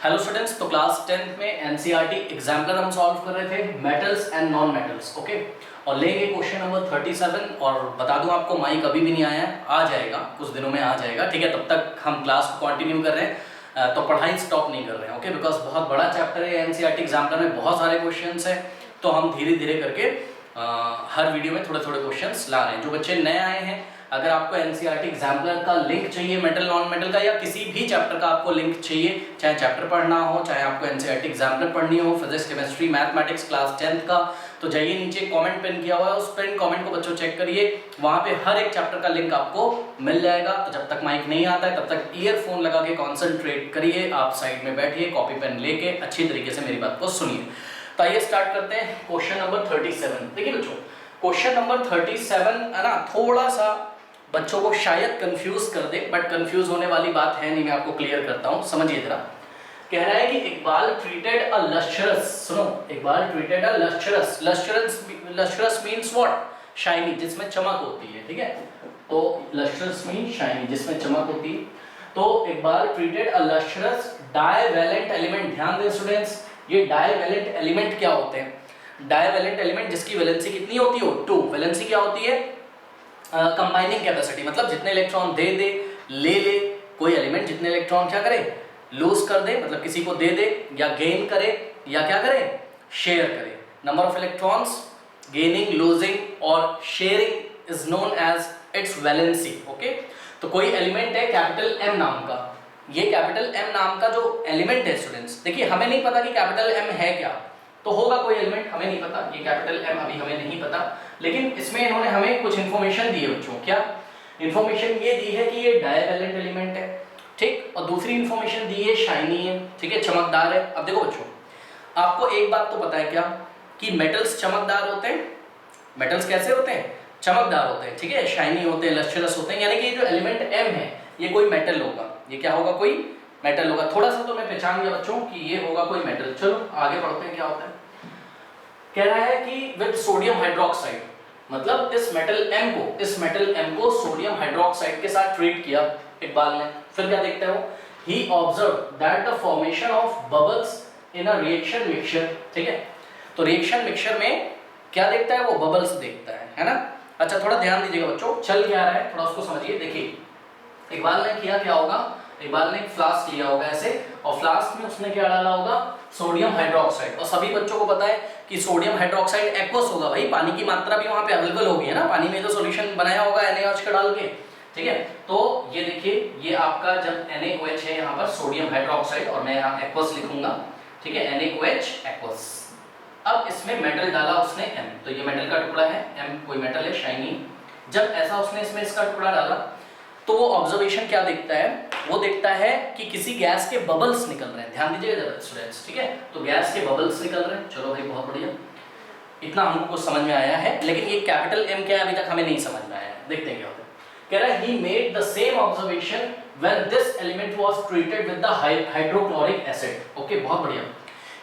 Hello students, तो class 10th में NCERT exemplar हम सॉल्व कर रहे थे metals and non metals. Okay, और लेंगे क्वेश्चन नंबर 37। और बता दूं आपको, माइक अभी भी नहीं आया है, आ जाएगा कुछ दिनों में आ जाएगा। ठीक है, तब तक हम क्लास को कंटिन्यू कर रहे हैं, तो पढ़ाई स्टॉप नहीं कर रहे हैं। ओके, बिकॉज बहुत बड़ा चैप्टर है एनसीईआरटी एग्जाम्पलर में, बहुत सारे क्वेश्चन है, तो हम धीरे धीरे करके हर वीडियो में थोड़े थोड़े क्वेश्चन ला रहे हैं। जो बच्चे नए आए हैं, अगर आपको एनसीईआरटी एग्जाम्पलर का लिंक चाहिए मेटल नॉन मेटल का, या किसी भी चैप्टर का आपको लिंक चाहिए, चाहे चैप्टर पढ़ना हो, चाहे आपको एनसीईआरटी एग्जाम्पलर पढ़नी हो, physics chemistry mathematics class 10th का, तो जाइए नीचे कमेंट पिन किया हुआ है, उस पिन कमेंट को बच्चों चेक करिए, वहां पे हर एक चैप्टर का लिंक आपको मिल जाएगा। तो जब तक माइक नहीं आता है तब तक ईयरफोन लगा के कॉन्सेंट्रेट करिए, आप साइड में बैठिए, कॉपी पेन लेके अच्छी तरीके से मेरी बात को सुनिए। तो आइए स्टार्ट करते हैं क्वेश्चन नंबर 37। देखिए बच्चों, क्वेश्चन नंबर 37 है ना, थोड़ा सा बच्चों को शायद कंफ्यूज कर दे, बट कंफ्यूज होने वाली बात है नहीं, मैं आपको क्लियर करता हूं, समझिए जरा। कह रहा है कि इकबाल ट्रीटेड अ लश्चरस, सुनो, Iqbal treated a lustrous, lustrous means what, shiny, जिसमें चमक होती है। ठीक है, तो लश्चरस मीन शाइनी, जिसमें चमक होती है। तो इकबाल ट्रीटेड अ लश्चरस डाइवैलेंट एलिमेंट। ध्यान दें स्टूडेंट्स, ये डाइवैलेंट एलिमेंट क्या होते हैं? डाइवैलेंट एलिमेंट जिसकी वैलेंसी कितनी होती हो, 2। वैलेंसी क्या होती है? कंबाइनिंग कैपेसिटी, मतलब जितने इलेक्ट्रॉन दे ले, कोई एलिमेंट जितने इलेक्ट्रॉन क्या करे, लूज कर दे, मतलब किसी को दे दे, या गेन करे, या क्या करे, शेयर करे। Number of electrons gaining, losing और sharing is known as its valency. Okay, तो कोई एलिमेंट है कैपिटल एम नाम का, ये कैपिटल एम नाम का जो एलिमेंट है स्टूडेंट्स, देखिए हमें नहीं पता कि कैपिटल एम है क्या, तो होगा कोई एलिमेंट, हमें नहीं पता, ये कैपिटल एम अभी हमें नहीं पता, लेकिन इसमें इन्होंने हमें कुछ इन्फॉर्मेशन दी है बच्चों। क्या इन्फॉर्मेशन? ये दी है कि ये डाइवैलेंट एलिमेंट है, ठीक, और दूसरी इन्फॉर्मेशन दी है शाइनी है, ठीक है, चमकदार है। अब देखो बच्चों, आपको एक बात तो पता है क्या, कि मेटल्स चमकदार होते हैं। मेटल्स कैसे होते हैं? चमकदार होते हैं, ठीक है, शाइनी होते हैं, लश्चरस होते हैं, यानी कि जो एलिमेंट एम है ये कोई मेटल होगा। ये क्या होगा? कोई मेटल होगा। थोड़ा सा तो मैं पहचान गया बच्चों कि ये होगा कोई मेटल। चलो आगे बढ़ते हैं, क्या होता है। कह रहा है कि विद सोडियम हाइड्रोक्साइड, मतलब इस मेटल एम को सोडियम हाइड्रोक्साइड के साथ ट्रीट किया इकबाल ने। फिर क्या देखते हो, he observe that the formation of bubbles in a reaction mixture. ठीक है, तो रिएक्शन मिक्सचर में क्या देखता है वो? बबल्स देखता है ना। अच्छा, थोड़ा ध्यान दीजिएगा बच्चों, चल क्या रहा है थोड़ा उसको समझिए। देखिए इकबाल ने किया क्या होगा, इकबाल ने एक फ्लास्क लिया होगा ऐसे, और फ्लास्क में उसने क्या डाला होगा? Sodium hydroxide. और सभी बच्चों को पता है कि सोडियम हाइड्रोक्साइड एक्वस होगा, भाई पानी की मात्रा भी वहां पे अवेलेबल होगी है ना, पानी में तो सॉल्यूशन बनाया होगा NaOH का डाल के। ठीक है, तो ये देखिए, ये आपका जब NaOH है यहाँ पर सोडियम हाइड्रोक्साइड, और मैं यहाँ एक्वस लिखूंगा, ठीक है, NaOH एक्वस। अब इसमें मेटल डाला उसने M, तो ये मेटल का टुकड़ा है, M कोई मेटल है शाइनी। जब ऐसा उसने इसमें इसका टुकड़ा डाला, तो वो ऑब्जर्वेशन क्या देखता है? वो देखता है कि किसी गैस के बबल्स निकल रहे हैं। ध्यान दीजिएगा जरा स्टूडेंट्स, ठीक है, तो गैस के बबल्स निकल रहे हैं। चलो भाई बहुत बढ़िया, इतना हमको कुछ समझ में आया है, लेकिन ये कैपिटल M क्या है अभी तक हमें नहीं समझ में आया है। देखते हैं क्या होता है। कह रहा है he made the same observation when this element was treated with the hydrochloric acid. Okay, बहुत बढ़िया।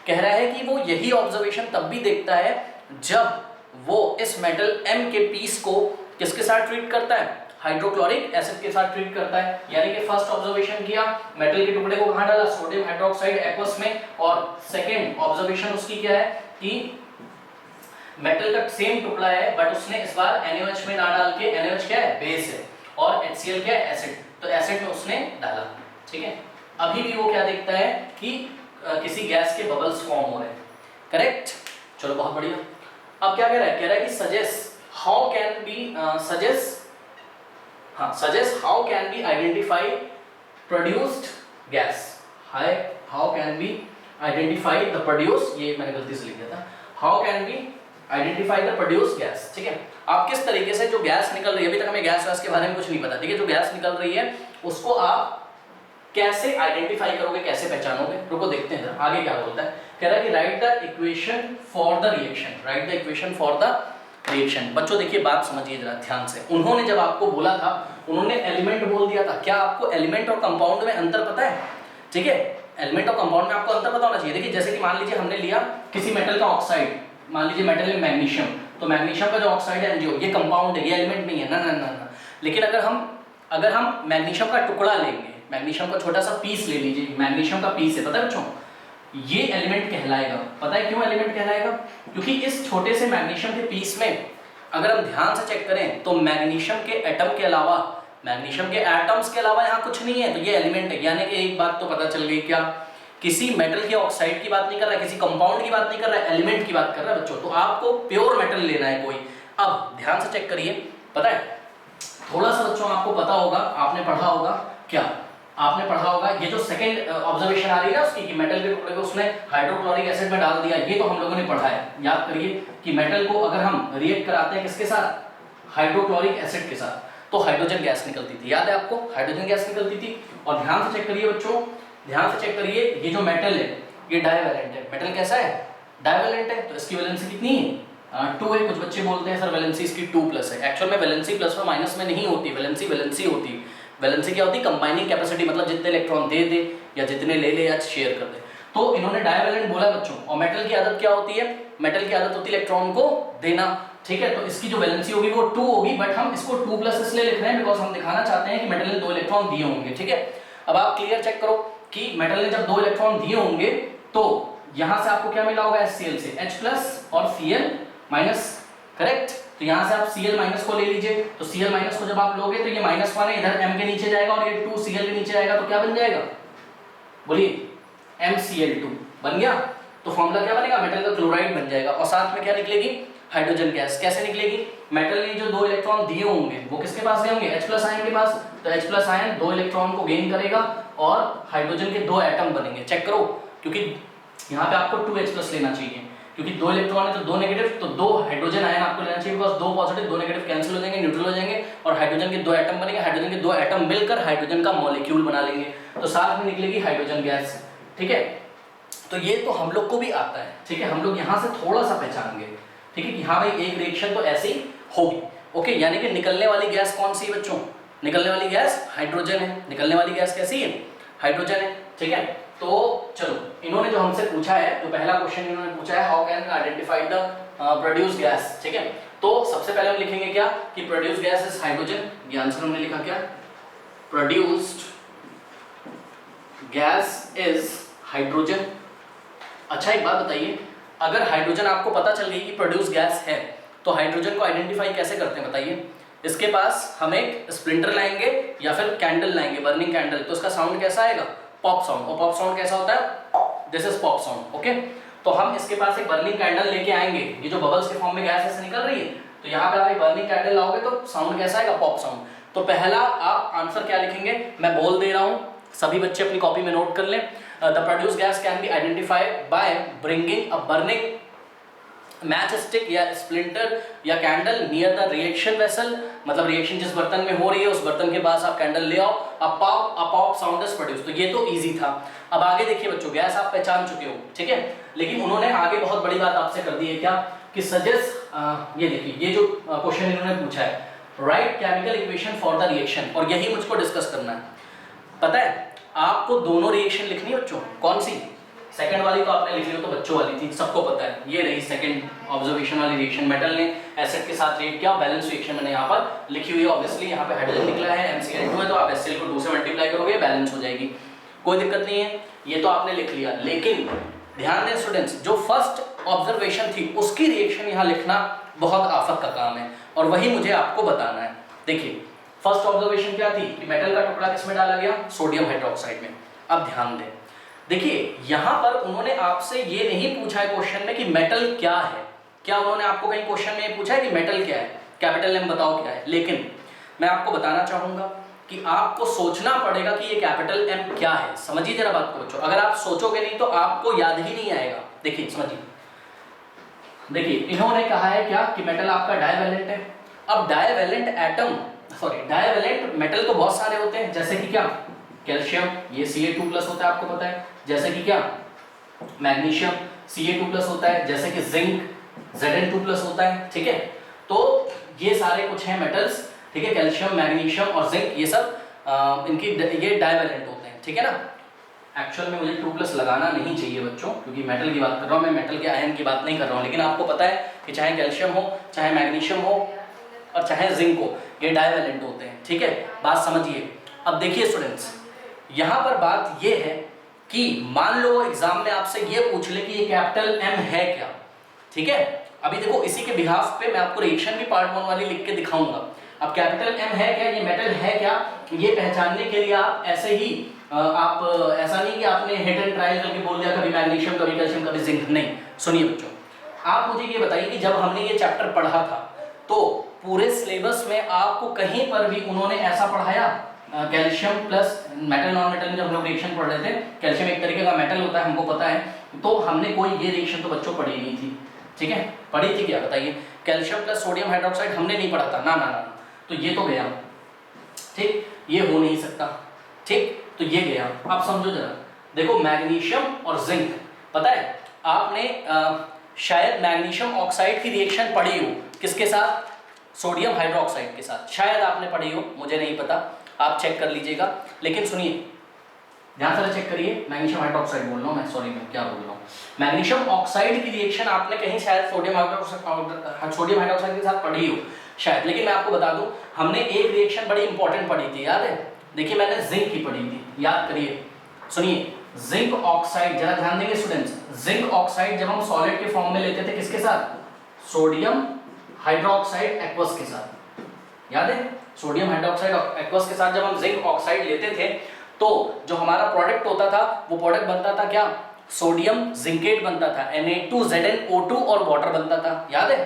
कह रहा है कि वो यही ऑब्जर्वेशन तब भी देखता है जब वो इस मेटल M के पीस को किसके साथ ट्रीट करता है? हाइड्रोक्लोरिक एसिड के साथ ट्रीट करता है। यानी कि फर्स्ट ऑब्जर्वेशन किया, मेटल के टुकड़े को कहां डाला? सोडियम हाइड्रोक्साइड एक्वस में, और सेकंड ऑब्जर्वेशन उसकी क्या है कि मेटल का सेम टुकड़ा है, बट उसने इस बार NaOH में ना डाल के, NaOH क्या है? बेस है, और HCl क्या है? एसिड, तो एसिड में उसने डाला। ठीक है, अभी भी वो क्या देखता है कि किसी गैस के बबल्स फॉर्म हो रहे हैं। करेक्ट, चलो बहुत बढ़िया। अब क्या कह रहा है? कह रहा है कि suggest how can be suggest how can be identify produced gas, how can be identify the produced, ये मैंने गलती से लिख दिया था, how can be identify the produced gas। ठीक है, आप किस तरीके से जो गैस निकल रही है, अभी तक हमें गैस के बारे में कुछ नहीं पता, ठीक है, जो गैस निकल रही है उसको आप कैसे आइडेंटिफाई करोगे, कैसे पहचानोगे? रुको देखते हैं आगे क्या बोलता है। कह रहा है कि right the equation for the reaction. बच्चों देखिए बात समझिए जरा ध्यान से, उन्होंने जब आपको बोला था, उन्होंने एलिमेंट बोल दिया था, क्या आपको एलिमेंट और कंपाउंड में अंतर पता है? ठीक है, एलिमेंट और कंपाउंड में आपको अंतर पता होना चाहिए। देखिए जैसे कि मान लीजिए हमने लिया किसी मेटल का ऑक्साइड, मान लीजिए मेटल है मैग्नीशियम, तो मैग्नीशियम का जो ऑक्साइड है MgO, ये कंपाउंड है, ये एलिमेंट नहीं है ना। लेकिन अगर हम मैग्नीशियम का टुकड़ा लेंगे, मैग्नीशियम का छोटा सा पीस ले लीजिए, मैग्नीशियम का पीस है, पता है बच्चों, ये एलिमेंट कहलाएगा। पता है क्यों एलिमेंट कहलाएगा? क्योंकि इस छोटे से मैग्नीशियम के पीस में अगर हम ध्यान से चेक करें तो मैग्नीशियम के एटम के अलावा, मैग्नीशियम के एटम्स के अलावा यहाँ कुछ नहीं है, तो ये एलिमेंट है। यानी कि एक बात तो पता चल गई, क्या किसी मेटल के ऑक्साइड की बात नहीं कर रहा है, किसी कंपाउंड की बात नहीं कर रहा है, एलिमेंट की बात कर रहा है बच्चों। तो आपको प्योर मेटल लेना है कोई। अब ध्यान से चेक करिए, पता है थोड़ा सा बच्चों आपको पता होगा, आपने पढ़ा होगा, क्या आपने पढ़ा होगा, ये जो सेकंड ऑब्जर्वेशन आ रही है ना उसकी, कि मेटल के टुकड़े को उसने हाइड्रोक्लोरिक एसिड में डाल दिया, ये तो हम लोगों ने पढ़ा है। याद करिए कि मेटल को अगर हम रिएक्ट कराते हैं किसके साथ, हाइड्रोक्लोरिक एसिड के साथ, तो हाइड्रोजन गैस निकलती थी। याद है आपको, हाइड्रोजन गैस निकलती थी। और ध्यान से चेक करिए बच्चों, ध्यान से चेक करिए, ये जो मेटल है ये डाइवैलेंट है। मेटल कैसा है, डाइवैलेंट है, तो इसकी वैलेंसी कितनी है, 2 है। कुछ बच्चे बोलते हैं सर वैलेंसी इसकी 2+ है। एक्चुअल में वैलेंसी प्लस और माइनस में नहीं होती, वैलेंसी वैलेंसी होती है। वैलेंसी क्या होती है, कंबाइनिंग कैपेसिटी, मतलब जितने इलेक्ट्रॉन दे दे या जितने ले ले या शेयर कर दे। तो इन्होंने डाइवैलेंट बोला बच्चों। और मेटल की आदत क्या होती है, मेटल की आदत होती है इलेक्ट्रॉन को देना, ठीक है। तो इसकी जो वैलेंसी होगी वो 2 होगी, बट हम इसको 2+ इसलिए लिख रहे हैं बिकॉज हम दिखाना चाहते हैं कि मेटल ने 2 इलेक्ट्रॉन दिए होंगे, ठीक है। अब आप क्लियर चेक करो कि मेटल ने जब 2 इलेक्ट्रॉन दिए होंगे तो यहां से आपको क्या मिला होगा, HCl से H+ और Cl-, करेक्ट। तो यहां से आप Cl- को ले लीजिए, तो Cl- को जब आप लोगे तो ये -1 है, इधर M के नीचे जाएगा और ये 2 Cl के नीचे जाएगा, तो क्या बन जाएगा, बोलिए MCl2 बन गया। तो फॉर्मूला क्या बनेगा, मेटल का क्लोराइड बन जाएगा। और साथ में क्या निकलेगी, हाइड्रोजन गैस। कैसे निकलेगी, मेटल ने जो 2 इलेक्ट्रॉन दिए होंगे वो किसके पास गए होंगे, H+ आयन के पास। तो H+ आयन 2 इलेक्ट्रॉन को गेन करेगा और हाइड्रोजन के 2 एटम बनेंगे। चेक करो, क्योंकि यहाँ पे आपको 2H+ लेना चाहिए, क्योंकि 2 इलेक्ट्रॉन है तो 2 नेगेटिव, तो 2 हाइड्रोजन आयन आपको लेना चाहिए, बिकॉज 2 पॉजिटिव 2 नेगेटिव कैंसिल हो जाएंगे, न्यूट्रल हो जाएंगे और हाइड्रोजन के 2 एटम बनेंगे। हाइड्रोजन के 2 एटम मिलकर हाइड्रोजन का मॉलिक्यूल बना लेंगे, तो साथ में निकलेगी हाइड्रोजन गैस, ठीक है। तो ये तो हम लोग को भी आता है, ठीक है। हम लोग यहाँ से थोड़ा सा पहचानेंगे, ठीक है, कि हाँ भाई एक रिएक्शन तो ऐसी होगी, ओके। यानी कि निकलने वाली गैस कौन सी है बच्चों, निकलने वाली गैस हाइड्रोजन है। निकलने वाली गैस कैसी है, हाइड्रोजन है, ठीक है। तो चलो, इन्होंने जो हमसे पूछा है, जो पहला क्वेश्चन इन्होंने पूछा है, how can identify the produce gas, ठीक है। तो सबसे पहले हम लिखेंगे क्या, कि प्रोड्यूस गैस इज हाइड्रोजन। ये आंसर हमने लिखा क्या, प्रोड्यूस्ड गैस इज हाइड्रोजन। अच्छा एक बात बताइए, अगर हाइड्रोजन आपको पता चल गई कि प्रोड्यूस गैस है, तो हाइड्रोजन को आइडेंटिफाई कैसे करते हैं बताइए। इसके पास हम एक स्प्लिंटर लाएंगे या फिर कैंडल लाएंगे, बर्निंग कैंडल, तो इसका साउंड कैसा आएगा, पॉप साउंड। और पॉप साउंड कैसा होता है, this is pop sound, okay. तो हम इसके पास एक बर्निंग कैंडल लेके आएंगे, ये जो बबल्स के फॉर्म में गैस ऐसे निकल रही है, तो यहाँ पे आप एक बर्निंग कैंडल लाओगे तो साउंड कैसा आएगा, पॉप साउंड। तो पहला आप आंसर क्या लिखेंगे, मैं बोल दे रहा हूँ, सभी बच्चे अपनी कॉपी में नोट कर लें। The produce gas can be identified by bringing a burning match stick या स्प्लिंटर या candle near the reaction vessel, मतलब रिएक्शन जिस बर्तन में हो रही है उस बर्तन के पास आप कैंडल ले आओ, a pop sound is produce. तो ये तो इजी था। अब आगे देखिए बच्चों, गैस आप पहचान चुके हो, ठीक है, लेकिन उन्होंने आगे बहुत बड़ी बात आपसे कर दी है, क्या कि सजेस्ट, ये देखिए ये जो क्वेश्चन इन्होंने पूछा है, right chemical equation for the reaction, और यही मुझको डिस्कस करना है। पता है आपको दोनों रिएक्शन लिखनी है बच्चों, कौन सी, सेकंड वाली तो आपने लिख ली, तो बच्चों वाली थी, सबको पता है, ये रही सेकंड ऑब्जर्वेशन वाली रिएक्शन। मेटल ने एसिड के साथ रिएक्ट किया, बैलेंस रिएक्शन मैंने यहाँ पर लिखी हुई है, ऑब्वियसली यहाँ पे हाइड्रोजन निकला है, MCl2 है, तो आप HCl को 2 से मल्टीप्लाई करोगे, बैलेंस हो जाएगी, कोई दिक्कत नहीं है, ये तो आपने लिख लिया। लेकिन ध्यान दें स्टूडेंट्स, जो फर्स्ट ऑब्जर्वेशन थी उसकी रिएक्शन यहाँ लिखना बहुत आफत का काम है, और वही मुझे आपको बताना है। देखिए फर्स्ट ऑब्जर्वेशन क्या थी, कि मेटल का टुकड़ा किसमें डाला गया, सोडियम हाइड्रोक्साइड में। अब ध्यान दें, देखिए यहां पर उन्होंने आपसे ये नहीं पूछा है क्वेश्चन में कि मेटल क्या है, क्या उन्होंने आपको कहीं क्वेश्चन में पूछा है कि मेटल क्या है, कैपिटल एम बताओ क्या है। लेकिन मैं आपको बताना चाहूंगा कि आपको सोचना पड़ेगा कि ये कैपिटल एम क्या है। समझिए जरा बात को बच्चों, अगर आप सोचोगे नहीं तो आपको याद ही नहीं आएगा। देखिए समझिए, देखिए इन्होंने कहा है क्या कि मेटल आपका डाइवैलेंट है। अब divalent atom, sorry divalent metal तो बहुत सारे होते हैं, जैसे कि क्या, कैल्शियम, ये Ca2+ होता है, आपको पता है। जैसे कि क्या, मैग्नीशियम Ca2+ होता है। जैसे कि जिंक Zn2+ होता है, ठीक है। तो ये सारे कुछ हैं मेटल्स, ठीक है, कैल्शियम, मैग्नीशियम और जिंक, ये सब इनकी ये डाइवैलेंट होते हैं, ठीक है ना। एक्चुअल में मुझे 2+ लगाना नहीं चाहिए बच्चों, क्योंकि मेटल की बात कर रहा हूँ मैं, मेटल के आयन की बात नहीं कर रहा हूँ। लेकिन आपको पता है कि चाहे कैल्शियम हो, चाहे मैग्नीशियम हो और चाहे जिंक हो, ये डाइवैलेंट होते हैं, ठीक है, बात समझिए। अब देखिए स्टूडेंट्स, यहां पर बात ये है कि मान लो एग्जाम में आपसे ये पूछ ले कि ये कैपिटल एम है क्या, ठीक है। अभी देखो इसी के बिहाफ पे मैं आपको रिएक्शन भी पार्ट 1 वाली लिख के दिखाऊंगा। अब कैपिटल एम है क्या, ये मेटल है क्या, ये पहचानने के लिए आप ऐसे ही आप ऐसा नहीं कि आपने हिट एंड ट्रायल करके बोल दिया कभी मैग्नीशियम कभी कैल्शियम कभी जिंक, नहीं। सुनिए बच्चों, आप मुझे ये बताइए कि जब हमने ये चैप्टर पढ़ा था तो पूरे सिलेबस में आपको कहीं पर भी उन्होंने ऐसा पढ़ाया calcium plus metal non metal में जब हम लोग रिएक्शन पढ़ रहे थे, कैल्शियम एक तरीके का मेटल होता है हमको पता है, तो हमने कोई ये रिएक्शन तो बच्चों पढ़ी नहीं थी, ठीक है। पढ़ी थी क्या बताइए, कैल्शियम प्लस सोडियम हाइड्रोक्साइड हमने नहीं पढ़ा था, ना ना ना, तो ये तो गया, ठीक, ये हो नहीं सकता, ठीक, तो ये गया। आप समझो जरा, देखो मैग्नीशियम और जिंक, पता है आपने शायद मैग्नीशियम ऑक्साइड की रिएक्शन पढ़ी हो किसके साथ, सोडियम हाइड्रोक्साइड के साथ, शायद आपने पढ़ी हो, मुझे नहीं पता, आप चेक कर लीजिएगा। लेकिन सुनिए ध्यान से चेक करिए, मैग्नीशियम हाइड्रोक्साइड बोल रहा हूँ मैं, सॉरी मैं क्या बोल रहा हूँ, मैग्नीशियम ऑक्साइड की रिएक्शन आपने कहीं शायद सोडियम हाइड्रोक्साइड के साथ पढ़ी हो शायद, लेकिन मैं आपको बता दूं हमने एक रिएक्शन बड़ी इंपॉर्टेंट पढ़ी थी, याद है, देखिए मैंने जिंक की पढ़ी थी, याद करिए, सुनिए जिंक ऑक्साइड, जरा ध्यान देंगे स्टूडेंट्स, जिंक ऑक्साइड जब हम सॉलिड के फॉर्म में लेते थे किसके साथ, सोडियम हाइड्रोक्साइड एक्वस के साथ, याद है, सोडियम हाइड्रोक्साइड एक्वस के साथ जब हम जिंक ऑक्साइड लेते थे तो जो हमारा प्रोडक्ट होता था वो प्रोडक्ट बनता था क्या, सोडियम जिंकेट बनता था, Na2ZnO2 और वाटर बनता था, याद है।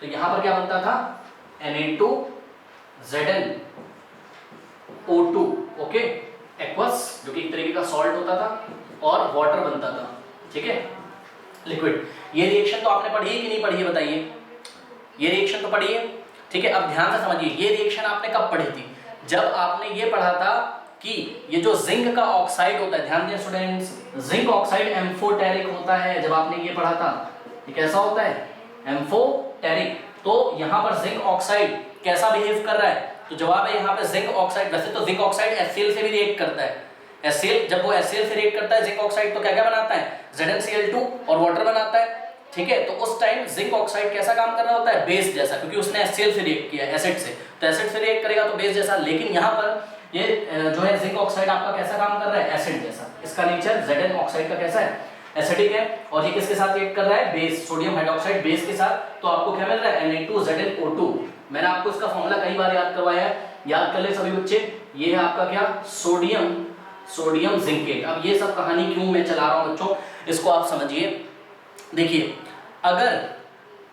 तो यहां पर क्या बनता था, Na2ZnO2, ओके, एक्वस जो कि एक तरीके का सॉल्ट होता था और वाटर बनता था, ठीक है, लिक्विड। ये रिएक्शन तो आपने पढ़ी है कि नहीं पढ़ी है बताइए, ये रिएक्शन तो पढ़ी है, ठीक है। अब ध्यान से समझिए, ये रिएक्शन आपने कब पढ़ी थी, जब आपने ये पढ़ा था कि ये जो जिंक का ऑक्साइड होता है, ध्यान दें स्टूडेंट्स, जिंक ऑक्साइड एम्फोटेरिक होता है, जब आपने ये पढ़ा था, ये कैसा होता है, एम्फोटेरिक। तो यहाँ पर जिंक ऑक्साइड कैसा बिहेव कर रहा है, तो जवाब है यहाँ पे जिंक ऑक्साइड, वैसे तो जिंक ऑक्साइड HCl से भी रिएक्ट करता है, HCl जब वो HCl से रिएक्ट करता है जिंक ऑक्साइड तो क्या क्या बनाता है, ZnCl2 और वाटर बनाता है, ठीक है। तो उस टाइम जिंक ऑक्साइड कैसा काम कर रहा होता है, बेस जैसा, क्योंकि उसने HCl से रिएक्ट किया एसिड से, तो एसिड से रिएक्ट करेगा तो बेस जैसा। लेकिन यहाँ पर ये जो है जिंक ऑक्साइड आपका कैसा काम कर रहा है, एसिड जैसा, इसका नेचर Zn ऑक्साइड का कैसा है, एसिडिक है, और ये किसके साथ रिएक्ट कर रहा है, बेस, सोडियम हाइड्रोक्साइड बेस के साथ, तो आपको क्या मिल रहा है, Na2ZnO2। मैंने आपको इसका फॉर्मूला कई बार याद करवाया है, याद कर ले सभी बच्चे, ये है आपका क्या, सोडियम जिंकेट। अब ये सब कहानी क्यों मैं चला रहा हूँ बच्चों, इसको आप समझिए। देखिए अगर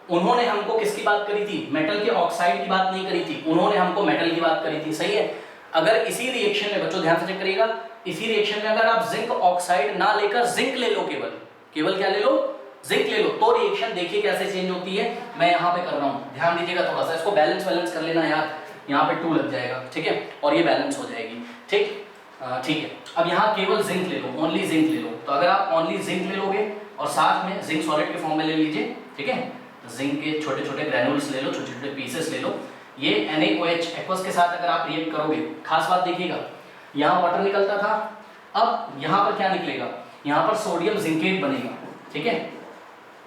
उन्होंने हमको किसकी बात करी थी, मेटल के ऑक्साइड की बात नहीं करी थी, उन्होंने हमको मेटल की बात करी थी, सही है। अगर इसी रिएक्शन में बच्चों ध्यान से चेक करिएगा, इसी रिएक्शन में अगर आप जिंक ऑक्साइड ना लेकर जिंक ले लो, केवल क्या ले लो, जिंक ले लो, तो रिएक्शन देखिए कैसे चेंज होती है। मैं यहाँ पे कर रहा हूँ, ध्यान दीजिएगा थोड़ा सा, इसको बैलेंस कर लेना यार, यहाँ पे 2 लग जाएगा, ठीक है, और ये बैलेंस हो जाएगी, ठीक, ठीक है। अब यहाँ केवल जिंक ले लो, ओनली जिंक ले लो, तो अगर आप ओनली जिंक ले लोगे और साथ में जिंक सॉलिड के फॉर्म में ले लीजिए, ठीक है, जिंक के छोटे छोटे ग्रैन्यूल्स ले लो, छोटे छोटे पीसेस ले लो, ये NaOH एक्वस के साथ अगर आप रिएक्ट करोगे, खास बात देखिएगा, यहाँ वाटर निकलता था, अब यहाँ पर क्या निकलेगा, यहाँ पर सोडियम जिंकेट बनेगा, ठीक है,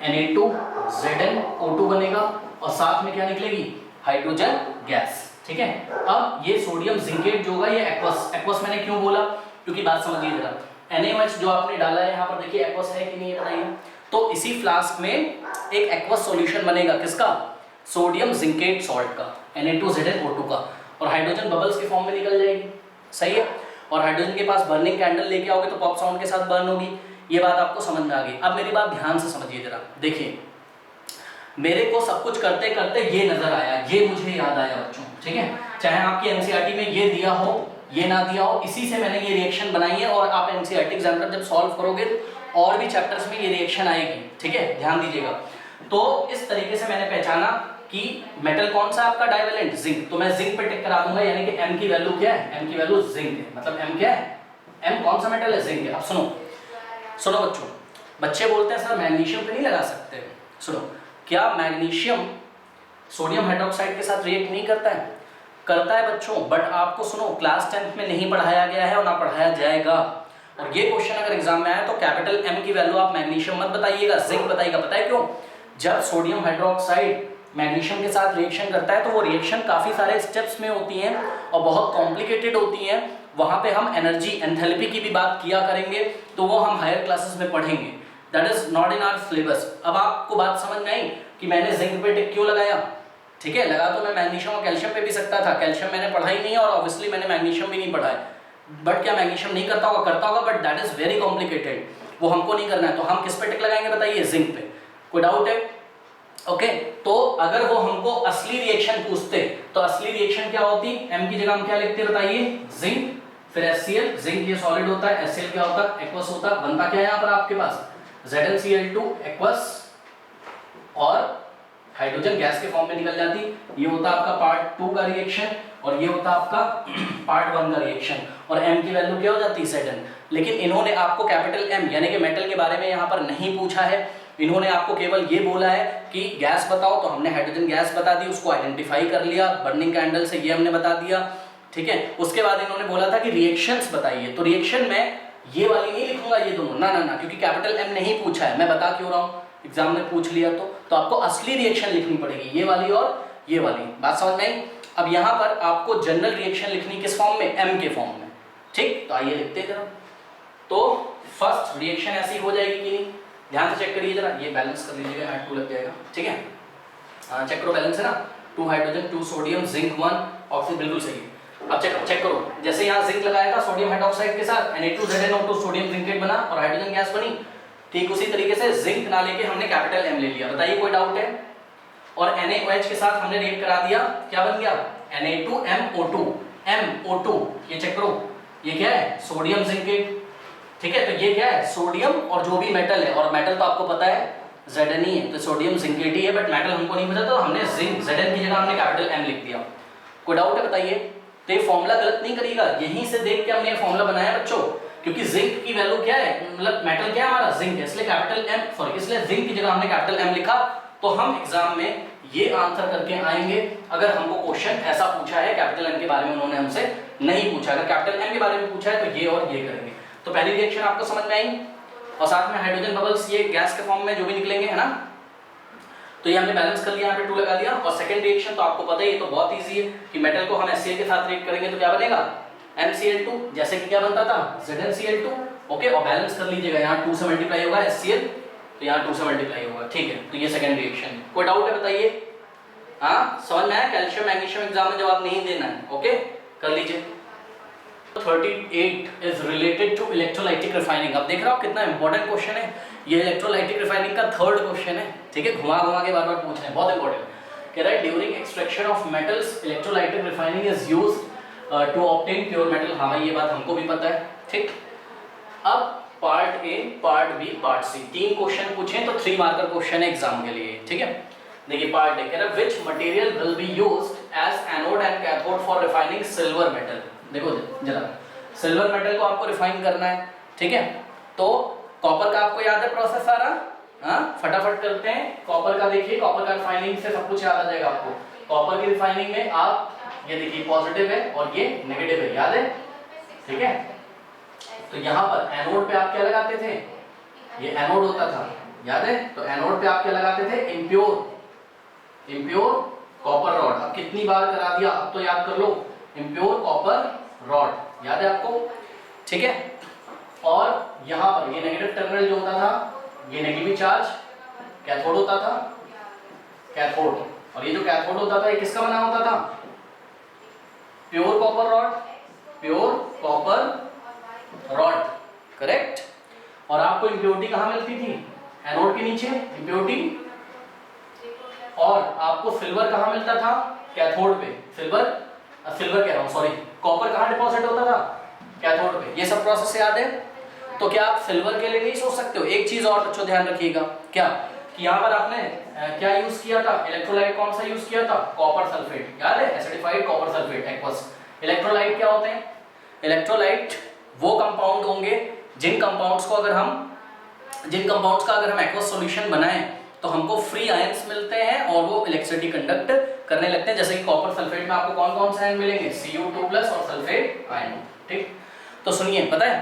Na2ZnO2 बनेगा, और साथ में क्या निकलेगी, हाइड्रोजन गैस, ठीक है। अब ये सोडियम जिंकेट जो होगा ये एक्वस मैंने क्यों बोला, क्योंकि बात समझिए जरा, NaOH जो आपने डाला है यहाँ पर देखिए एक्वस है कि नहीं है बताइए, तो इसी फ्लास्क में एक एक्वस सॉल्यूशन बनेगा, किसका, सोडियम जिंकेट सॉल्ट का, Na2ZnO2 का, और हाइड्रोजन बबल्स के फॉर्म में निकल जाएगी, सही है। और हाइड्रोजन के पास बर्निंग कैंडल लेके आओगे तो पॉप साउंड के साथ बर्न होगी, ये बात आपको समझ में आ गई। अब मेरी बात ध्यान से समझिए जरा, देखिए मेरे को सब कुछ करते करते ये नजर आया, ये मुझे याद आया बच्चों, ठीक है, चाहे आपकी एनसीईआरटी में ये दिया हो ये ना दिया हो, इसी से मैंने ये रिएक्शन बनाई है, और आप एनसीईआरटी एग्जाम जब सॉल्व करोगे और भी चैप्टर्स में ये रिएक्शन आएगी, ठीक है, ध्यान दीजिएगा। तो इस तरीके से मैंने पहचाना कि मेटल कौन सा आपका डाइवेलेंट, जिंक, तो मैं जिंक पे टिक करा दूंगा, यानी कि M की वैल्यू क्या है, M की वैल्यू जिंक है, मतलब M क्या है, M कौन सा मेटल है, जिंक है। अब सुनो बच्चों, बच्चे बोलते हैं सर मैग्नीशियम पे नहीं लगा सकते, सुनो, क्या मैग्नीशियम सोडियम हाइड्रोक्साइड के साथ रिएक्ट नहीं करता है, करता है बच्चों, बट आपको सुनो क्लास 10th में नहीं पढ़ाया गया है और ना पढ़ाया जाएगा। और ये क्वेश्चन अगर एग्जाम में आया तो कैपिटल M की वैल्यू आप मैग्नीशियम मत बताइएगा, जिंक बताइएगा। पता है क्यों, जब सोडियम हाइड्रोक्साइड मैग्नीशियम के साथ रिएक्शन करता है तो वो रिएक्शन काफी सारे स्टेप्स में होती हैं और बहुत कॉम्प्लिकेटेड होती हैं, वहां पे हम एनर्जी एंथैल्पी की भी बात किया करेंगे, तो वो हम हायर क्लासेस में पढ़ेंगे, that is not in our syllabus. अब आपको बात समझ में आई कि मैंने जिंक पे टिक क्यों लगाया? ठीक है, लगा तो मैं मैग्नीशियम और कैल्शियम पे भी सकता था, कैल्शियम मैंने पढ़ा ही नहीं है और ऑब्वियसली मैंने मैग्नीशियम भी नहीं पढ़ा है, बट क्या मैग्नीशियम नहीं करता होगा? करता होगा, but that is very complicated, वो हमको नहीं करना है। तो हम किस पे टिक लगाएंगे बताइए? जिंक पे। कोई डाउट है? ओके, तो अगर वो हमको असली रिएक्शन पूछते तो असली रिएक्शन क्या होती? M की जगह हम क्या लिखते बताइए? जिंक, फिर HCl, जिंक ये सॉलिड होता है, HCl क्या होता है? एक्वस होता है। बनता क्या है यहाँ पर आपके पास? ZnCl2 एक्वस और हाइड्रोजन गैस के फॉर्म में निकल जाती। ये होता आपका पार्ट 2 का रिएक्शन और ये होता आपका पार्ट 1 का रिएक्शन, और M की वैल्यू क्या हो जाती है? Zn। लेकिन इन्होंने आपको कैपिटल M यानी कि मेटल के बारे में यहाँ पर नहीं पूछा है, इन्होंने आपको केवल ये बोला है कि गैस बताओ, तो हमने हाइड्रोजन गैस बता दी, उसको आइडेंटिफाई कर लिया बर्निंग कैंडल से, ये हमने बता दिया। ठीक है, उसके बाद इन्होंने बोला था कि रिएक्शंस बताइए, तो रिएक्शन में ये वाली नहीं लिखूंगा ये दोनों, ना ना ना, क्योंकि कैपिटल M नहीं पूछा है, मैं बता क्यों रहा हूँ, एग्जाम में पूछ लिया तो आपको असली रिएक्शन लिखनी पड़ेगी, ये वाली और ये वाली। बात समझ में आई? अब यहाँ पर आपको जनरल रिएक्शन लिखनी किस फॉर्म में? M के फॉर्म में। ठीक, तो आइए लिखते हैं जरा। तो फर्स्ट रिएक्शन ऐसी हो जाएगी कि नहीं, ध्यान से चेक करिए जरा, ये बैलेंस कर लीजिएगा, यहाँ 2 लग जाएगा। ठीक है, चेक करो, बैलेंस है ना, 2 हाइड्रोजन 2 सोडियम जिंक 1 ऑक्सीजन, बिल्कुल सही। अब चेक करो, जैसे यहाँ जिंक लगाया था सोडियम हाइड्रोक्साइड के साथ, Na2ZnO2 सोडियम जिंकेट बना और हाइड्रोजन गैस बनी। ठीक उसी तरीके से जिंक ना लेके हमने कैपिटल M ले लिया, बताइए कोई डाउट है? और NaOH के साथ हमने रिएक्ट करा दिया, क्या बन गया? Na2MO2, MO2, ये चेक करो, ये क्या है? Sodium zincate. ठीक है, तो ये क्या है? सोडियम और जो भी मेटल है, और मेटल तो आपको पता है Zn ही है, तो सोडियम जिंकेट ही है, बट मेटल हमको नहीं पता, तो हमने जिंक Zn की जगह हमने कैपिटल M लिख दिया। कोई डाउट है बताइए? तो ये फॉर्मूला गलत नहीं करिएगा, यहीं से देख के हमने ये फॉर्मूला बनाया बच्चों, क्योंकि जिंक की वैल्यू क्या है, मतलब मेटल क्या है हमारा? जिंक है, इसलिए कैपिटल M, सॉरी इसलिए जिंक की जगह हमने कैपिटल M लिखा। तो हम एग्जाम में ये आंसर करके आएंगे अगर हमको क्वेश्चन ऐसा पूछा है, कैपिटल M के बारे में उन्होंने हमसे नहीं पूछा, अगर कैपिटल M के बारे में पूछा है तो ये और ये करेंगे। तो पहली रिएक्शन आपको समझ में आई, और साथ में हाइड्रोजन बबल्स ये गैस के फॉर्म में जो भी निकलेंगे, है ना, तो ये हमने बैलेंस कर लिया, यहाँ पे 2 लगा दिया। और सेकंड रिएक्शन तो आपको पता है, ये तो बहुत इजी है कि मेटल को हम HCl के साथ रिएक्ट करेंगे तो क्या बनेगा? MCl2, जैसे कि क्या बनता था? ZnCl2। ओके, और बैलेंस कर लीजिएगा, यहाँ 2 से मल्टीप्लाई होगा HCl, तो यहाँ 2 से मल्टीप्लाई होगा। ठीक है, तो ये सेकंड रिएक्शन। कोई डाउट है बताइए? हाँ, समझ में आया? कैल्शियम मैग्नीशियम एग्जाम में जवाब नहीं देना है, ओके, कर लीजिए। 38 is related to electrolytic refining. अब देख रहा हो कितना इंपॉर्टेंट क्वेश्चन है ये, इलेक्ट्रोलाइटिक रिफाइनिंग का थर्ड क्वेश्चन है। ठीक है, घुमा घुमा के बार बार पूछ रहे हैं, बहुत इंपॉर्टेंट। कह रहा है during extraction of metals electrolytic refining is used to obtain pure metal. हाँ भाई, ये बात हमको भी पता है। ठीक, अब part A, part B, part C, 3 question पूछे तो 3 मार्कर क्वेश्चन है एग्जाम के लिए। ठीक है, देखिए पार्ट ए कह रहा है which material will be used as anode and cathode for refining silver metal. देखो जरा, सिल्वर मेटल को आपको रिफाइन करना है। ठीक है, तो कॉपर का आपको याद है प्रोसेस सारा? हाँ, फटाफट करते हैं। कॉपर का देखिए, कॉपर का रिफाइनिंग से सब कुछ याद आ जाएगा आपको। कॉपर की रिफाइनिंग में आप ये देखिए पॉजिटिव है और ये नेगेटिव है, याद है? ठीक है, तो यहाँ पर एनोड पे आप क्या लगाते थे? ये एनोड होता था, याद है? तो एनोड पे आप क्या लगाते थे? Impure copper rod. अब कितनी बार करा दिया, अब तो याद कर लो, इम्प्योर कॉपर रॉड, याद है आपको? ठीक है, और यहाँ पर ये नेगेटिव टर्मिनल जो होता था, ये नेगेटिव चार्ज कैथोड होता था, कैथोड। और ये जो कैथोड होता था ये किसका बना होता था? Pure copper rod, pure copper rod, correct. और आपको इम्प्योरिटी कहाँ मिलती थी? एनोड के नीचे इम्प्योरिटी। और आपको सिल्वर कहाँ मिलता था? कैथोड पे। सिल्वर कह रहा हूँ, सॉरी, कॉपर कहाँ डिपॉजिट होता था? कैथोड पे। ये सब प्रोसेस याद है? तो क्या आप सिल्वर के लिए नहीं सोच सकते हो? एक चीज और बच्चों ध्यान रखिएगा, क्या कि यहाँ पर आपने क्या यूज किया था? इलेक्ट्रोलाइट कौन सा यूज किया था? कॉपर सल्फेट, याद है? Acidified copper sulphate, aqueous. Electrolyte क्या होते हैं? इलेक्ट्रोलाइट वो कंपाउंड होंगे जिन कंपाउंड्स का अगर हम एक्वस सॉल्यूशन बनाएं तो हमको फ्री आयंस मिलते हैं और वो इलेक्ट्रिसिटी कंडक्ट करने लगते हैं। जैसे कि कॉपर सल्फेट में आपको कौन कौन से आयन मिलेंगे? Cu2+ और सल्फेट आयन। ठीक, तो सुनिए, पता है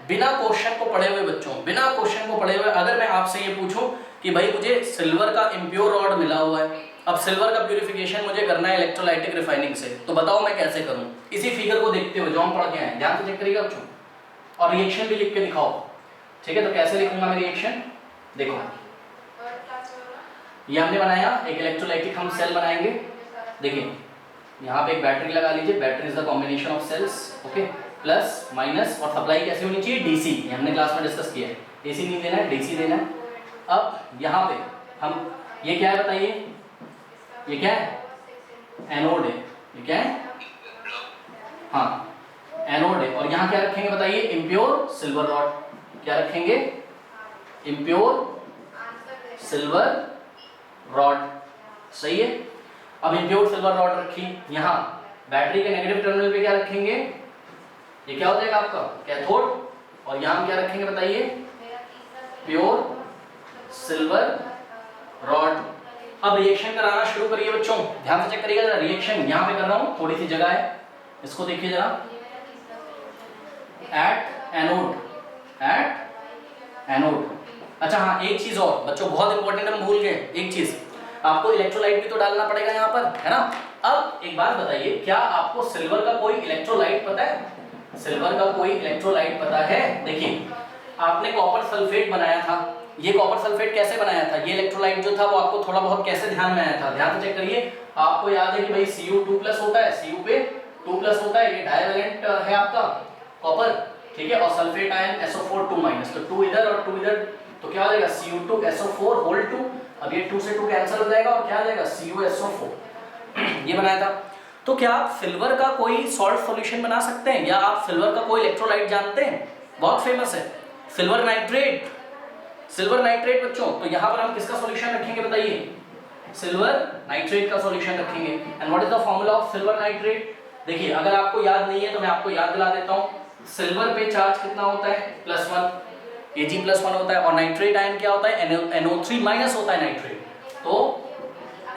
बिना क्वेश्चन को पढ़े हुए बच्चों, बिना क्वेश्चन को पढ़े हुए अगर मैं आपसे ये पूछूं कि भाई मुझे सिल्वर का इम्प्योर रॉड मिला हुआ है, अब सिल्वर का प्यूरिफिकेशन मुझे करना है इलेक्ट्रोलाइटिक रिफाइनिंग से, तो बताओ मैं कैसे करूं? इसी फिगर को देखते हुए जो हम पढ़ के आए, ध्यान से चेक करिएगा बच्चों, और रिएक्शन भी लिख के दिखाओ, ठीक है? तो कैसे लिखूंगा मैं रिएक्शन? देखो, ये हमने बनाया एक इलेक्ट्रोलाइटिक, हम सेल बनाएंगे। देखिए यहाँ पे एक बैटरी लगा लीजिए, battery is the combination of cells, okay, plus minus, और सप्लाई कैसी होनी चाहिए? डीसी, ये हमने क्लास में डिस्कस किया है, एसी नहीं देना है, डीसी देना है। अब यहाँ पे हम, ये क्या है बताइए? ये क्या है? एनोड है। ये क्या है? हाँ, एनोड है। और यहाँ क्या रखेंगे बताइए? Impure silver rod. क्या रखेंगे? इम्प्योर सिल्वर रॉड, सही है। अब इम्प्योर सिल्वर रॉड रखी, यहाँ बैटरी के नेगेटिव टर्मिनल पे क्या रखेंगे? ये क्या हो जाएगा आपका? कैथोड। और यहाँ हम क्या रखेंगे बताइए? Pure silver rod. अब रिएक्शन कराना शुरू करिए बच्चों, ध्यान से चेक करिएगा जरा। रिएक्शन यहाँ पे कर रहा हूँ, थोड़ी सी जगह है, इसको देखिए जरा। At anode, at anode. अच्छा हाँ, एक चीज और बच्चों, बहुत इंपॉर्टेंट, हम भूल गए एक चीज, आपको इलेक्ट्रोलाइट भी तो डालना पड़ेगा यहाँ पर, है ना? अब एक बात बताइए, क्या आपको सिल्वर का कोई इलेक्ट्रोलाइट पता है? सिल्वर का कोई इलेक्ट्रोलाइट पता है? देखिए, आपने कॉपर सल्फेट बनाया था, ये कॉपर सल्फेट कैसे बनाया था? ये इलेक्ट्रोलाइट जो था वो आपको थोड़ा बहुत कैसे ध्यान में आया था? ध्यान से चेक करिए। आपको याद है कि भाई Cu2+ होता है, Cu पे 2+ होता है, ये डाइवैलेंट है आपका कॉपर, ठीक है, और सल्फेट आयन SO4 2-, तो 2 इधर और 2 इधर, तो क्या हो जाएगा? Cu2SO4 whole 2। अब ये 2 से 2 कैंसिल हो जाएगा और क्या आ जाएगा? CuSO4। ये बनाया था। तो क्या आप सिल्वर का कोई सॉल्ट सॉल्यूशन बना सकते हैं, या आप सिल्वर का कोई इलेक्ट्रोलाइट जानते हैं? बहुत फेमस है, सिल्वर नाइट्रेट। सिल्वर नाइट्रेट बच्चों, तो यहाँ पर हम किसका सॉल्यूशन रखेंगे बताइए? सिल्वर नाइट्रेट का सॉल्यूशन रखेंगे। And what is the formula of silver nitrate? देखिए, अगर आपको याद नहीं है तो मैं आपको याद दिला देता हूँ। सिल्वर पे चार्ज कितना होता है? +1, Ag+1 होता है, और नाइट्रेट आयन क्या होता है? NO3- होता है नाइट्रेट, तो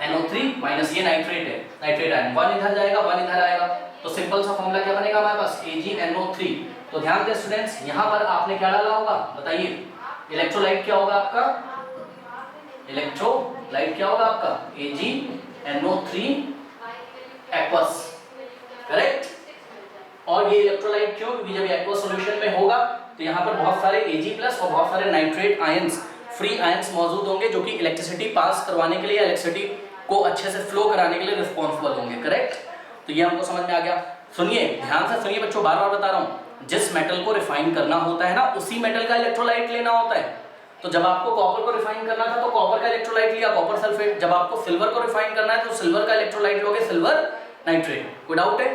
NO3-, ये नाइट्रेट है, नाइट्रेट आयन 1 इधर जाएगा, 1 इधर आएगा, तो सिंपल सा फॉर्मूला क्या बनेगा हमारे पास? AgNO3। तो ध्यान दें स्टूडेंट्स, यहाँ पर आपने क्या डाला होगा बताइए? इलेक्ट्रोलाइट क्या होगा आपका? इलेक्ट्रोलाइट क्या होगा आपका? AgNO3 aqueous, correct. और ये इलेक्ट्रोलाइट क्यों? क्योंकि जब एक्वस सॉल्यूशन में होगा तो यहाँ पर बहुत सारे Ag+ और बहुत सारे नाइट्रेट आयंस, फ्री आयंस मौजूद होंगे, जो कि इलेक्ट्रिसिटी पास करवाने के लिए, इलेक्ट्रिसिटी को अच्छे से फ्लो कराने के लिए रिस्पॉन्सिबल होंगे, करेक्ट। तो ये हमको समझ में आ गया। सुनिए, ध्यान से सुनिए बच्चों, बार बार बता रहा हूँ, जिस मेटल को रिफाइन करना होता है ना, उसी मेटल का इलेक्ट्रोलाइट लेना होता है। तो जब आपको कॉपर को रिफाइन करना था तो कॉपर का इलेक्ट्रोलाइट लिया, कॉपर सल्फेट। जब आपको सिल्वर को रिफाइन करना है तो सिल्वर का इलेक्ट्रोलाइट लोगे, सिल्वर नाइट्रेट। कोई डाउट है?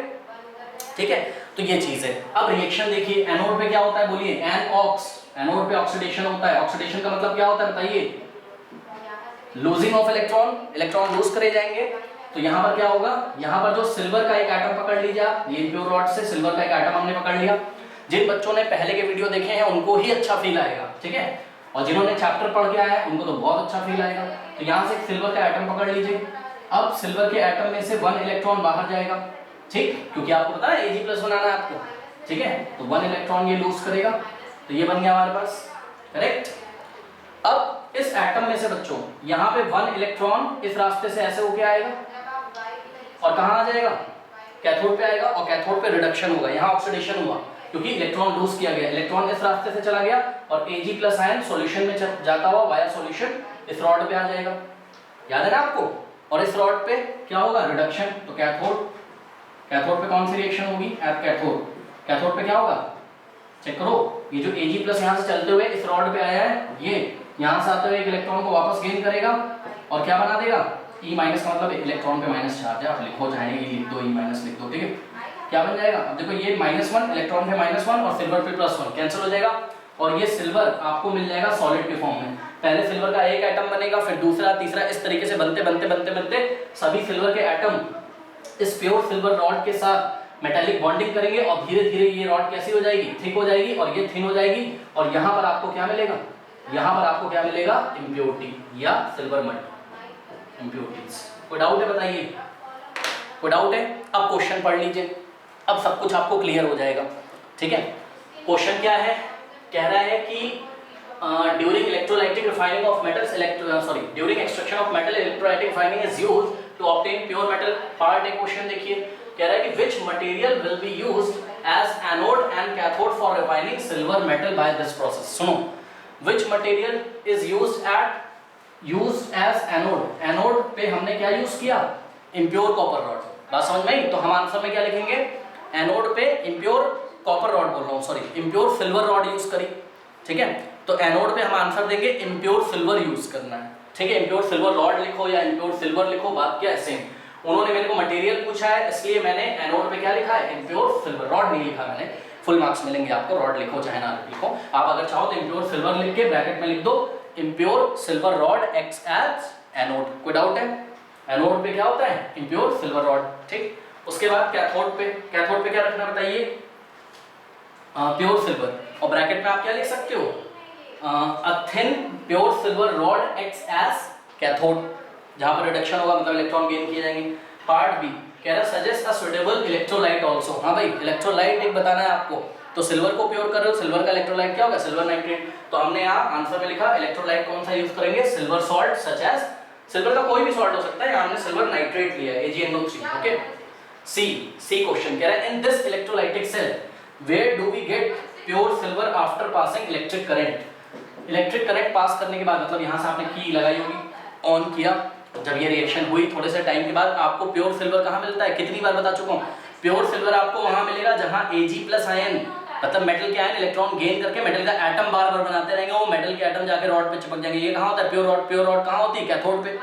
ठीक है, तो ये चीज है। अब रिएक्शन देखिए, एनोड पे क्या होता है बोलिए? एनऑक्स। एनोड पे ऑक्सीडेशन होता है। ऑक्सीडेशन का मतलब क्या होता है बताइए? Losing of electron, electron lose करे जाएंगे। तो यहाँ पर क्या होगा? यहाँ पर जो सिल्वर का एक एटम पकड़ लीजिए आप, ये इम्प्योर रॉड से सिल्वर का एक एटम हमने पकड़ लिया। जिन बच्चों ने पहले के वीडियो देखे हैं उनको ही अच्छा फील आएगा, ठीक है, और जिन्होंने चैप्टर पढ़ के आया है उनको तो बहुत अच्छा फील आएगा। तो यहाँ से सिल्वर का एटम पकड़ लीजिए। अब सिल्वर के एटम में से 1 इलेक्ट्रॉन बाहर जाएगा, ठीक, क्योंकि आपको पता है Ag+ बनाना है आपको, ठीक है, तो 1 इलेक्ट्रॉन ये लूज करेगा, तो ये बन गया हमारे पास, करेक्ट। अब इस एटम में से बच्चों यहाँ पे 1 इलेक्ट्रॉन इस रास्ते से ऐसे होके आएगा और कहाँ आ जाएगा? कैथोड पे आएगा, और कैथोड पे रिडक्शन होगा, यहाँ ऑक्सीडेशन हुआ क्योंकि इलेक्ट्रॉन लूज किया गया। इलेक्ट्रॉन इस रास्ते से चला गया और Ag+ आयन सॉल्यूशन में जाता हुआ वाया सॉल्यूशन इस रॉड पे आ जाएगा, याद है ना आपको? और इस रॉड पे क्या होगा? रिडक्शन। तो कैथोड, कैथोड पे कौन सी रिएक्शन होगी? At cathode. कैथोड पे क्या होगा? चेक करो, ये जो Ag+ यहाँ से चलते हुए इस रॉड पे आया है, ये यहाँ से आते हुए एक इलेक्ट्रॉन को वापस गेन करेगा और क्या बना देगा? E- का मतलब इलेक्ट्रॉन पे माइनस चार्ज है, आप लिखो चाहे E लिख दो, E- लिख दो, ठीक है। क्या बन जाएगा? अब देखो ये -1 इलेक्ट्रॉन पे -1 और सिल्वर पे +1 कैंसिल हो जाएगा, और ये सिल्वर आपको मिल जाएगा सॉलिड के फॉर्म में। पहले सिल्वर का एक एटम बनेगा, फिर दूसरा, तीसरा, इस तरीके से बनते बनते बनते बनते सभी सिल्वर के एटम इस प्योर सिल्वर रॉड के साथ मेटालिक बॉन्डिंग करेंगे और धीरे धीरे ये रॉड कैसी हो जाएगी? थिक हो जाएगी, और ये थिन हो जाएगी, और यहाँ पर आपको क्या मिलेगा? यहाँ पर आपको क्या मिलेगा? इम्प्योरिटी या सिल्वर मल्ट, इम्प्योरिटीज। कोई डाउट है बताइए? कोई डाउट है? अब क्वेश्चन पढ़ लीजिए, अब सब कुछ आपको क्लियर हो जाएगा, ठीक है। क्वेश्चन क्या है? कह रहा है कि during electrolytic refining of metals, during extraction of metal, electrolytic refining is used to obtain pure metal. Part A question देखिए, कह रहा है कि which material will be used as anode and cathode for refining silver metal by this process. सुनो, which material is used as anode? Anode पे हमने क्या use किया? Impure copper rod. बात समझ में आई? तो हम आंसर में क्या लिखेंगे? एनोड पे impure copper rod बोल रहा हूँ, sorry impure silver rod use करी, ठीक है? तो एनोड पे हम आंसर देंगे impure silver यूज करना है, ठीक है? impure silver rod लिखो या impure silver लिखो, बात क्या है सेम। उन्होंने मेरे को मटेरियल पूछा है, इसलिए मैंने एनोड पे क्या लिखा है? impure silver rod नहीं लिखा मैंने। फुल मार्क्स मिलेंगे आपको, रॉड लिखो चाहे ना लिखो। आप अगर चाहो तो impure silver लिख के ब्रैकेट में लिख दो impure silver rod X as anode. कोई डाउट है? एनोड पे क्या होता है? impure silver rod, ठीक। उसके बाद कैथोड पे क्या रखना बताइए? प्योर सिल्वर, और ब्रैकेट में आप क्या लिख सकते हो? a thin pure silver rod acts as cathode, जहां पर रिडक्शन होगा मतलब इलेक्ट्रॉन गेन किए जाएंगे। पार्ट बी कह रहा है suggest a suitable electrolyte also. हाँ भाई, इलेक्ट्रोलाइट एक बताना है आपको, तो सिल्वर को प्योर कर रहे हो, सिल्वर का इलेक्ट्रोलाइट क्या होगा? Silver nitrate. तो हमने यहाँ आंसर में लिखा इलेक्ट्रोलाइट कौन सा यूज करेंगे? Silver salt, such as silver का कोई भी सॉल्ट हो सकता है, यहाँ हमने सिल्वर नाइट्रेट लिया है AgNO3। ओके, सी क्वेश्चन कह रहा है in this electrolytic cell where do we get pure silver after passing electric current? Electric current pass करने के बाद, मतलब यहाँ से आपने की लगाई होगी, ऑन किया, जब ये रिएक्शन हुई थोड़े से टाइम के बाद आपको प्योर सिल्वर कहाँ मिलता है? कितनी बार बता चुका हूँ, प्योर सिल्वर आपको वहां मिलेगा जहां Ag+ आयन, मतलब मेटल के आयन इलेक्ट्रॉन गेन करके मेटल का एटम बार बार बनाते रहेंगे, वो मेटल के एटम जाके रॉड पे चिपक जाएंगे। ये कहाँ होता है? प्योर रॉड कहाँ होती है? कैथोड पे।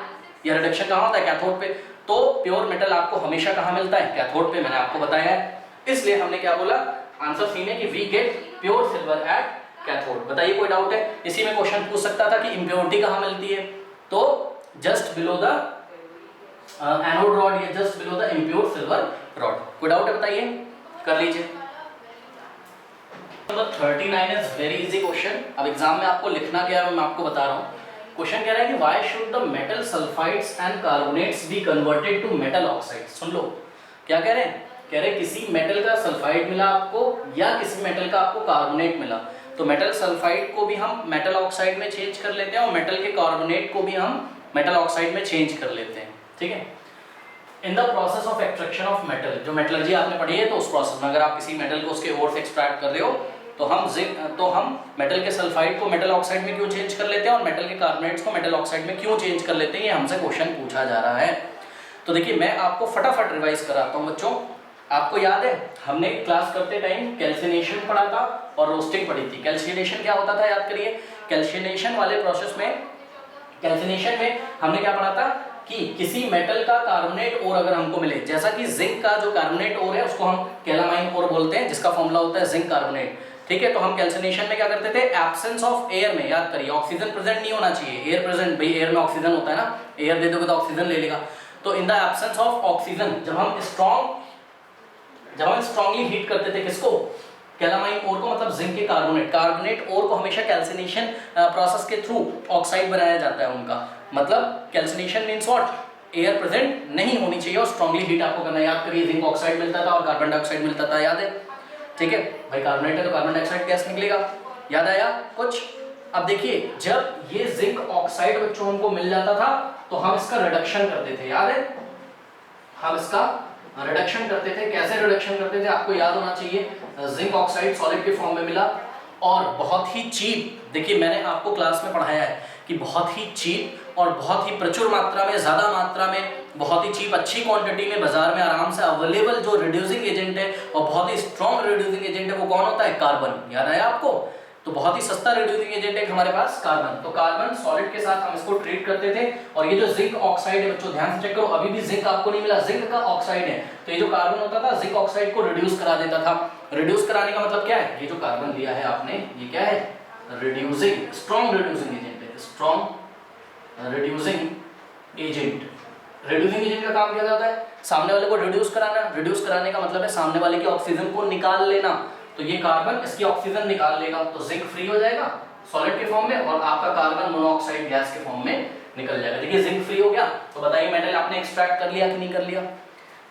या रिडक्शन कहाँ होता है? कैथोड पे। तो प्योर मेटल आपको हमेशा कहाँ मिलता है? कैथोड पे, मैंने आपको बताया है। इसलिए हमने क्या बोला आंसर सी में कि we get pure silver at cathode. बताइए कोई डाउट है? इसी में क्वेश्चन पूछ सकता था कि इम्प्योरिटी कहाँ मिलती है, तो just below the anode rod या just below the impure silver rod. कोई डाउट है बताइए, कर लीजिए। Number 39 is very easy question. अब एग्जाम में आपको लिखना क्या है मैं आपको बता रहा हूँ। क्वेश्चन कह रहा है कि why should the metal sulphides and carbonates be converted to metal oxides. सुन लो क्या कह रहे हैं, कह रहे हैं किसी मेटल का सल्फाइड मिला आपको या किसी मेटल का आपको कार्बोनेट मिला, तो मेटल सल्फाइड को भी हम मेटल ऑक्साइड में चेंज कर लेते हैं और मेटल के कार्बोनेट को भी हम मेटल ऑक्साइड में चेंज कर लेते हैं, ठीक है। In the process of extraction of metal, जो मेटलर्जी आपने पढ़ी है, तो उस प्रोसेस में अगर आप किसी मेटल को उसके ओर से एक्सट्रैक्ट कर रहे हो तो हम मेटल के सल्फाइड को मेटल ऑक्साइड में क्यों चेंज कर लेते हैं और मेटल के कार्बोनेट्स को मेटल ऑक्साइड में क्यों चेंज कर लेते हैं, ये हमसे क्वेश्चन पूछा जा रहा है। तो देखिए मैं आपको फटाफट रिवाइज कराता हूँ बच्चों। आपको याद है हमने क्लास करते टाइम कैल्सिनेशन पढ़ा था और रोस्टिंग पढ़ी थी। कैल्सिनेशन क्या होता था याद करिए। कैल्सिनेशन वाले प्रोसेस में, कैल्सिनेशन में हमने क्या पढ़ा था कि किसी मेटल का कार्बोनेट ओर अगर हमको मिले, जैसा कि जिंक का जो कार्बोनेट ओर है उसको हम कैलामाइन ओर बोलते हैं, जिसका फॉर्मूला होता है जिंक कार्बोनेट, ठीक है। तो हम कैल्सिनेशन में क्या करते थे, एब्सेंस ऑफ एयर में, याद करिए ऑक्सीजन प्रेजेंट नहीं होना चाहिए, एयर प्रेजेंट, भाई एयर में ऑक्सीजन होता है ना, एयर दे दोगे तो ऑक्सीजन ले लेगा। तो in the absence of oxygen जब हम स्ट्रांगली हीट करते थे किसको, कैलामाइन ओर को, मतलब जिंक के कार्बोनेट ओर को हमेशा कैल्सिनेशन प्रोसेस के थ्रू ऑक्साइड बनाया जाता है उनका, मतलब calcination means what, air present नहीं होनी चाहिए और स्ट्रांगली हीट आपको करना है। याद करिए जिंक ऑक्साइड मिलता था और कार्बन डाइऑक्साइड मिलता था, याद है, ठीक है भाई। कार्बोनेट है तो कार्बन डाइऑक्साइड गैस निकलेगा, याद आया कुछ। अब देखिए जब ये जिंक ऑक्साइड बच्चों हमको मिल जाता था तो हम इसका रिडक्शन करते थे, याद है, हम इसका रिडक्शन करते थे। कैसे रिडक्शन करते थे आपको याद होना चाहिए। जिंक ऑक्साइड सॉलिड के फॉर्म में मिला और बहुत ही चीप, देखिए मैंने आपको क्लास में पढ़ाया है कि बहुत ही चीप और बहुत ही प्रचुर मात्रा में, ज्यादा मात्रा में, बहुत ही चीप, अच्छी क्वांटिटी में बाजार में आराम से अवेलेबल जो रिड्यूसिंग एजेंट है और बहुत ही स्ट्रॉन्ग रिड्यूसिंग एजेंट है वो कौन होता है, कार्बन। याद आया आपको। तो बहुत ही सस्ता रिड्यूसिंग एजेंट है हमारे पास कार्बन। तो कार्बन सॉलिड के साथ हम इसको ट्रीट करते थे। और ये जो जिंक ऑक्साइड है बच्चों ध्यान से चेक करो, अभी भी जिंक आपको नहीं मिला, जिंक का ऑक्साइड है। तो ये जो कार्बन होता था जिंक ऑक्साइड को रिड्यूस करा देता था। रिड्यूस कराने का मतलब क्या है, ये जो कार्बन लिया है आपने ये क्या है, रिड्यूसिंग, स्ट्रॉन्ग रिड्यूसिंग एजेंट है, strong reducing agent. Reducing agent का काम क्या होता है, सामने वाले को रिड्यूस कराना। रिड्यूस कराने का मतलब है सामने वाले की ऑक्सीजन को निकाल लेना। तो ये कार्बन इसकी ऑक्सीजन निकाल लेगा तो जिंक फ्री हो जाएगा सॉलिड के फॉर्म में और आपका कार्बन मोनोऑक्साइड गैस के फॉर्म में निकल जाएगा। देखिए जिंक फ्री हो गया। तो बताइए मेटल आपने एक्सट्रैक्ट कर लिया कि नहीं कर लिया,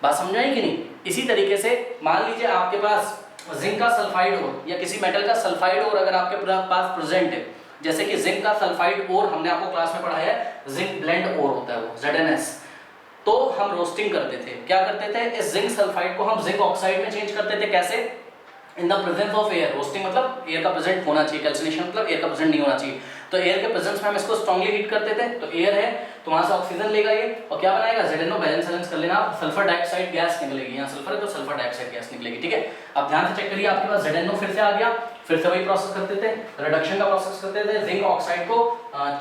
बात समझ आई कि नहीं। इसी तरीके से मान लीजिए आपके पास जिंक का सल्फाइड हो या किसी मेटल का सल्फाइड और अगर आपके पास प्रेजेंट है जैसे कि जिंक का सल्फाइड ओर हमने आपको क्लास में पढ़ाया है, जिंक ब्लेंड ओर होता है वो ZnS। तो हम रोस्टिंग करते थे, क्या करते थे, इस जिंक सल्फाइड को हम जिंक ऑक्साइड में चेंज करते थे। कैसे? In the presence of air. Roasting मतलब एयर का प्रेजेंट होना चाहिए, कैल्सिनेशन मतलब एयर का प्रेजेंट नहीं होना चाहिए। तो एयर के प्रेजेंस में हम इसको स्ट्रांगली हीट करते थे, तो एयर है तो वहां से ऑक्सीजन लेगा ये और क्या बनाएगा, ZnO बैलेंस कर लेना, सल्फर डाइऑक्साइड गैस निकलेगी, यहाँ सल्फर है तो सल्फर डाइऑक्साइड गैस निकलेगी। ठीक है, अब ध्यान से चेक करिए, आपके पास ZnO फिर से आ गया, फिर से वही प्रोसेस करते थे, रिडक्शन का प्रोसेस करते थे। जिंक ऑक्साइड को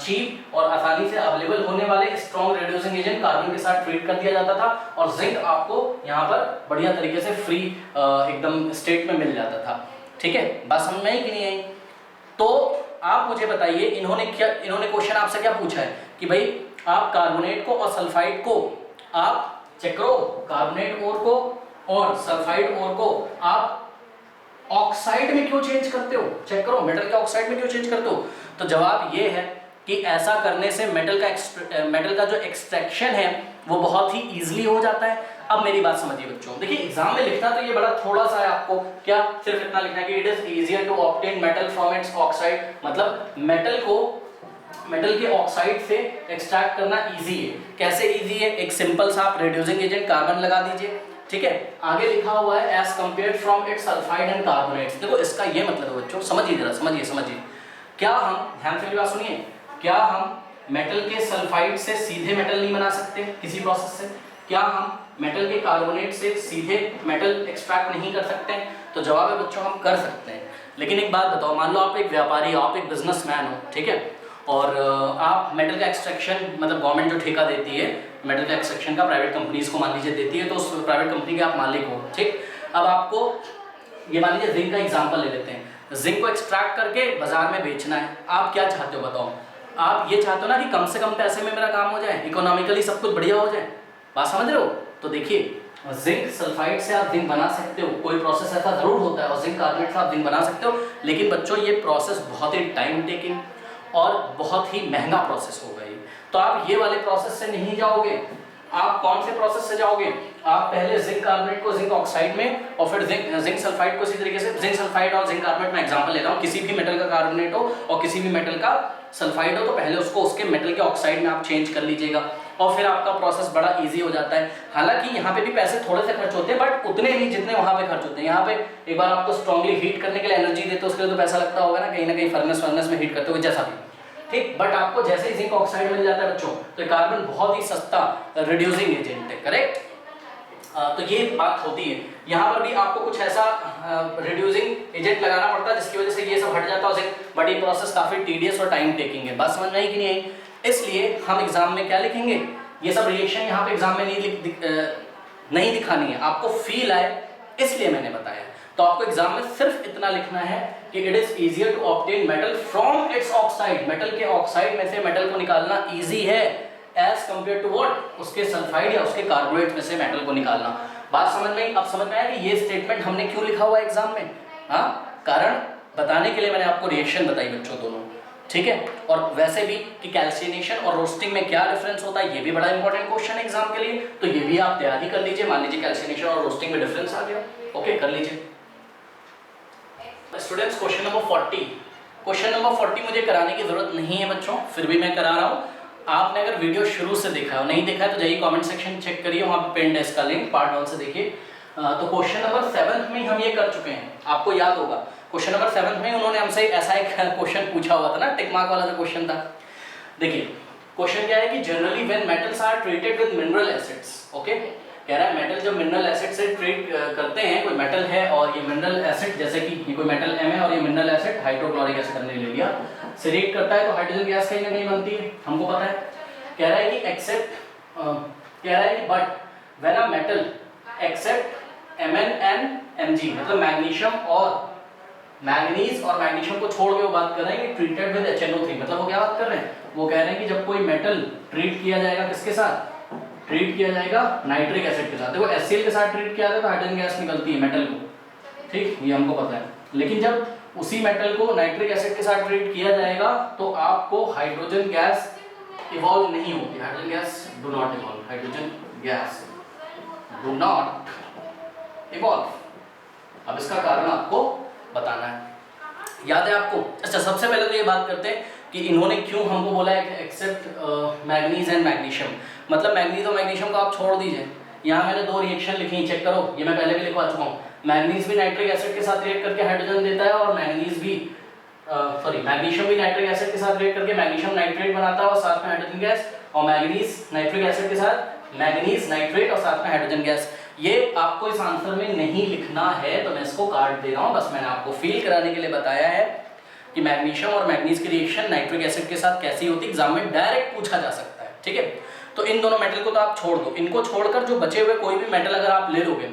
चीप और आसानी से अवेलेबल होने वाले स्ट्रॉन्ग रिड्यूसिंग एजेंट कार्बन के साथ ट्रीट कर दिया जाता था और जिंक आपको यहाँ पर बढ़िया तरीके से फ्री एकदम स्टेट में मिल जाता था। ठीक है, बात समझ में आई कि नहीं आई? तो आप मुझे बताइए, इन्होंने क्वेश्चन आपसे क्या पूछा है कि भाई आप कार्बोनेट को और सल्फाइड को आप चेक करो, कार्बोनेट ओर को और सल्फाइड ओर को आप ऑक्साइड में क्यों चेंज करते हो? चेक करो, मेटल के ऑक्साइड में क्यों चेंज करते हो? तो जवाब ये है कि ऐसा करने से मेटल का जो एक्सट्रैक्शन है वो बहुत ही इजीली हो जाता है। अब मेरी बात समझिए बच्चों, देखिए एग्जाम में लिखना तो ये बड़ा थोड़ा सा है, आपको क्या सिर्फ इतना लिखना है कि it is easier to obtain metal from its oxide, मतलब मेटल के ऑक्साइड से एक्सट्रैक्ट करना इजी है। कैसे इजी है? एक सिंपल सा आप रिड्यूसिंग एजेंट कार्बन लगा दीजिए। ठीक है, आगे लिखा हुआ है as compared from its sulphide and carbonates. देखो इसका ये मतलब है बच्चों, समझिए जरा, समझिए क्या हम, ध्यान से मेरी बात सुनिए, क्या हम मेटल के सल्फाइड से सीधे मेटल नहीं बना सकते किसी प्रोसेस से? क्या हम मेटल के कार्बोनेट से सीधे मेटल एक्सट्रैक्ट नहीं कर सकते? तो जवाब है बच्चों, हम कर सकते हैं। लेकिन एक बात बताओ, मान लो आप एक व्यापारी हो, आप एक बिजनेसमैन हो, ठीक है, और आप मेटल का एक्सट्रैक्शन, मतलब गवर्नमेंट जो ठेका देती है मेटल का एक्सट्रैक्शन का, प्राइवेट कंपनीज को मान लीजिए देती है, तो उस प्राइवेट कंपनी के आप मालिक हो। ठीक, अब आपको ये मान लीजिए जिंक का एग्जांपल ले लेते हैं, जिंक को एक्सट्रैक्ट करके बाजार में बेचना है। आप क्या चाहते हो बताओ? आप ये चाहते हो ना कि कम से कम पैसे में मेरा काम हो जाए, इकोनॉमिकली सब कुछ बढ़िया हो जाए। बात समझ रहे हो? तो देखिए, जिंक सल्फाइड से आप जिंक बना सकते हो, कोई प्रोसेस ऐसा जरूर होता है, और जिंक कार्बोनेट से आप जिंक बना सकते हो, लेकिन बच्चों ये प्रोसेस बहुत ही टाइम टेकिंग और बहुत ही महंगा प्रोसेस होगा ये। तो आप ये वाले प्रोसेस से नहीं जाओगे, आप कौन से प्रोसेस से जाओगे? आप पहले जिंक कार्बोनेट को जिंक ऑक्साइड में और फिर जिंक सल्फाइड को इसी तरीके से, जिंक सल्फाइड और जिंक कार्बोनेट में एग्जांपल ले रहा हूं, किसी भी मेटल का कार्बोनेट हो और किसी भी मेटल का सल्फाइड हो, तो पहले उसको उसके मेटल के ऑक्साइड में आप चेंज कर लीजिएगा और फिर आपका प्रोसेस बड़ा इजी हो जाता है। हालांकि यहाँ पे भी पैसे थोड़े से खर्च होते हैं, बट उतने नहीं जितने वहां पे खर्च होते हैं। यहाँ पे एक बार आपको स्ट्रांगली हीट करने के लिए एनर्जी देते हो, उसके लिए तो पैसा लगता होगा ना कहीं फर्नेस में हीट करते हो, जैसा भी। ठीक, बट आपको जैसे ही जिंक ऑक्साइड मिल जाता है बच्चों, तो कार्बन बहुत ही सस्ता रिड्यूसिंग एजेंट है। करेक्ट? तो ये बात होती है। यहाँ पर भी आपको कुछ ऐसा रिड्यूसिंग एजेंट लगाना पड़ता है जिसकी वजह से ये सब हट जाता है, बट ये प्रोसेस काफी टीडियस और टाइम टेकिंग है। बात समझ में आई कि नहीं आई? इसलिए हम एग्जाम में क्या लिखेंगे, ये सब रिएक्शन यहाँ पे एग्जाम में नहीं दिखानी है, आपको फील आए इसलिए मैंने बताया। तो आपको एग्जाम में सिर्फ इतना लिखना है कि it is easier to obtain metal from its oxide, metal के ऑक्साइड में से मेटल को निकालना इजी है एज कंपेयर टू व्हाट, उसके सल्फाइड या उसके कार्बोनेट में से मेटल को निकालना। बात समझ में? अब समझ में आया कि ये स्टेटमेंट हमने क्यों लिखा हुआ है एग्जाम में? हाँ, कारण बताने के लिए मैंने आपको रिएक्शन बताई बच्चों दोनों। ठीक है, और वैसे भी कि कैल्सिनेशन और रोस्टिंग में क्या डिफरेंस होता है, ये भी बड़ा इंपॉर्टेंट क्वेश्चन है एग्जाम के लिए, तो ये भी आप तैयारी कर लीजिए। मान लीजिए कैल्सिनेशन और रोस्टिंग में डिफरेंस आ गया, ओके, कर लीजिए। Students, question number 40, question number 40 मुझे कराने की जरूरत नहीं है बच्चों, फिर भी मैं करा रहा हूँ। आपने अगर वीडियो शुरू से देखा है, नहीं देखा है तो जाइए कमेंट सेक्शन चेक करिए, वहाँ पे पिन है इसका लिंक, पार्ट 1 से देखिए। तो क्वेश्चन नंबर 7 में हम ये कर चुके हैं, आपको याद होगा क्वेश्चन नंबर 7 में उन्होंने हमसे ऐसा एक क्वेश्चन पूछा हुआ था ना, टिक मार्क वाला जो क्वेश्चन था। देखिए क्वेश्चन क्या है कि generally when metals are treated with mineral acids, okay, कह रहा है मेटल जब मिनरल एसिड से ट्रीट करते हैं, कोई मेटल है और ये मिनरल एसिड, जैसे कि ये कोई मेटल M है और ये मिनरल एसिड हाइड्रोक्लोरिक एसिड हमने ले लिया, से रिएक्ट करता है तो हाइड्रोजन गैस कहीं ना कहीं बनती है, हमको पता है। कह रहा है कि कह रहा है कि but when a metal except Mn and Mg, मतलब मैग्नीशियम और मैंगनीज और मैग्नीशियम को छोड़ के वो बात कर रहे हैं कि ट्रीटेड विद HNO3, मतलब वो क्या बात कर रहे हैं, वो कह रहे हैं कि जब कोई मेटल ट्रीट किया जाएगा किसके साथ, ट्रीट किया जाएगा नाइट्रिक एसिड के साथ। देखो HCl के साथ ट्रीट किया जाता है तो हाइड्रोजन गैस निकलती है मेटल को, ठीक, ये हमको पता है। लेकिन जब उसी मेटल को नाइट्रिक एसिड के साथ ट्रीट किया जाएगा तो आपको हाइड्रोजन गैस इवॉल्व नहीं होती, hydrogen gas do not evolve, hydrogen gas do not evolve. अब इसका कारण आपको बताना है। याद है आपको? अच्छा, सबसे पहले तो ये बात करते हैं कि इन्होंने क्यों हमको बोला है एक्सेप्ट मैग्नीज एंड मैग्नीशियम। मतलब मैग्नीज और मैग्नीशियम को आप छोड़ दीजिए। यहाँ मैंने दो रिएक्शन लिखी, चेक करो, ये मैं पहले भी लिखवा चुका हूँ। मैग्नीज भी नाइट्रिक एसिड के साथ रिएक्ट करके हाइड्रोजन देता है और मैग्नीज भी मैग्नीशियम भी नाइट्रिक एसिड के साथ रिएक्ट करके मैग्नीशियम नाइट्रेट बनाता है और साथ में हाइड्रोजन गैस, और मैग्नीज नाइट्रिक एसिड के साथ मैग्नीज नाइट्रेट और साथ में हाइड्रोजन गैस। ये आपको इस आंसर में नहीं लिखना है तो मैं इसको काट दे रहा हूँ, बस मैंने आपको फील कराने के लिए बताया है कि मैग्नीशियम और मैग्नीज की रिएक्शन नाइट्रिक एसिड के साथ कैसी होती है, एग्जाम में डायरेक्ट पूछा जा सकता है। ठीक है, तो इन दोनों मेटल को तो आप छोड़ दो, इनको छोड़कर जो बचे हुए कोई भी मेटल अगर आप ले लोगे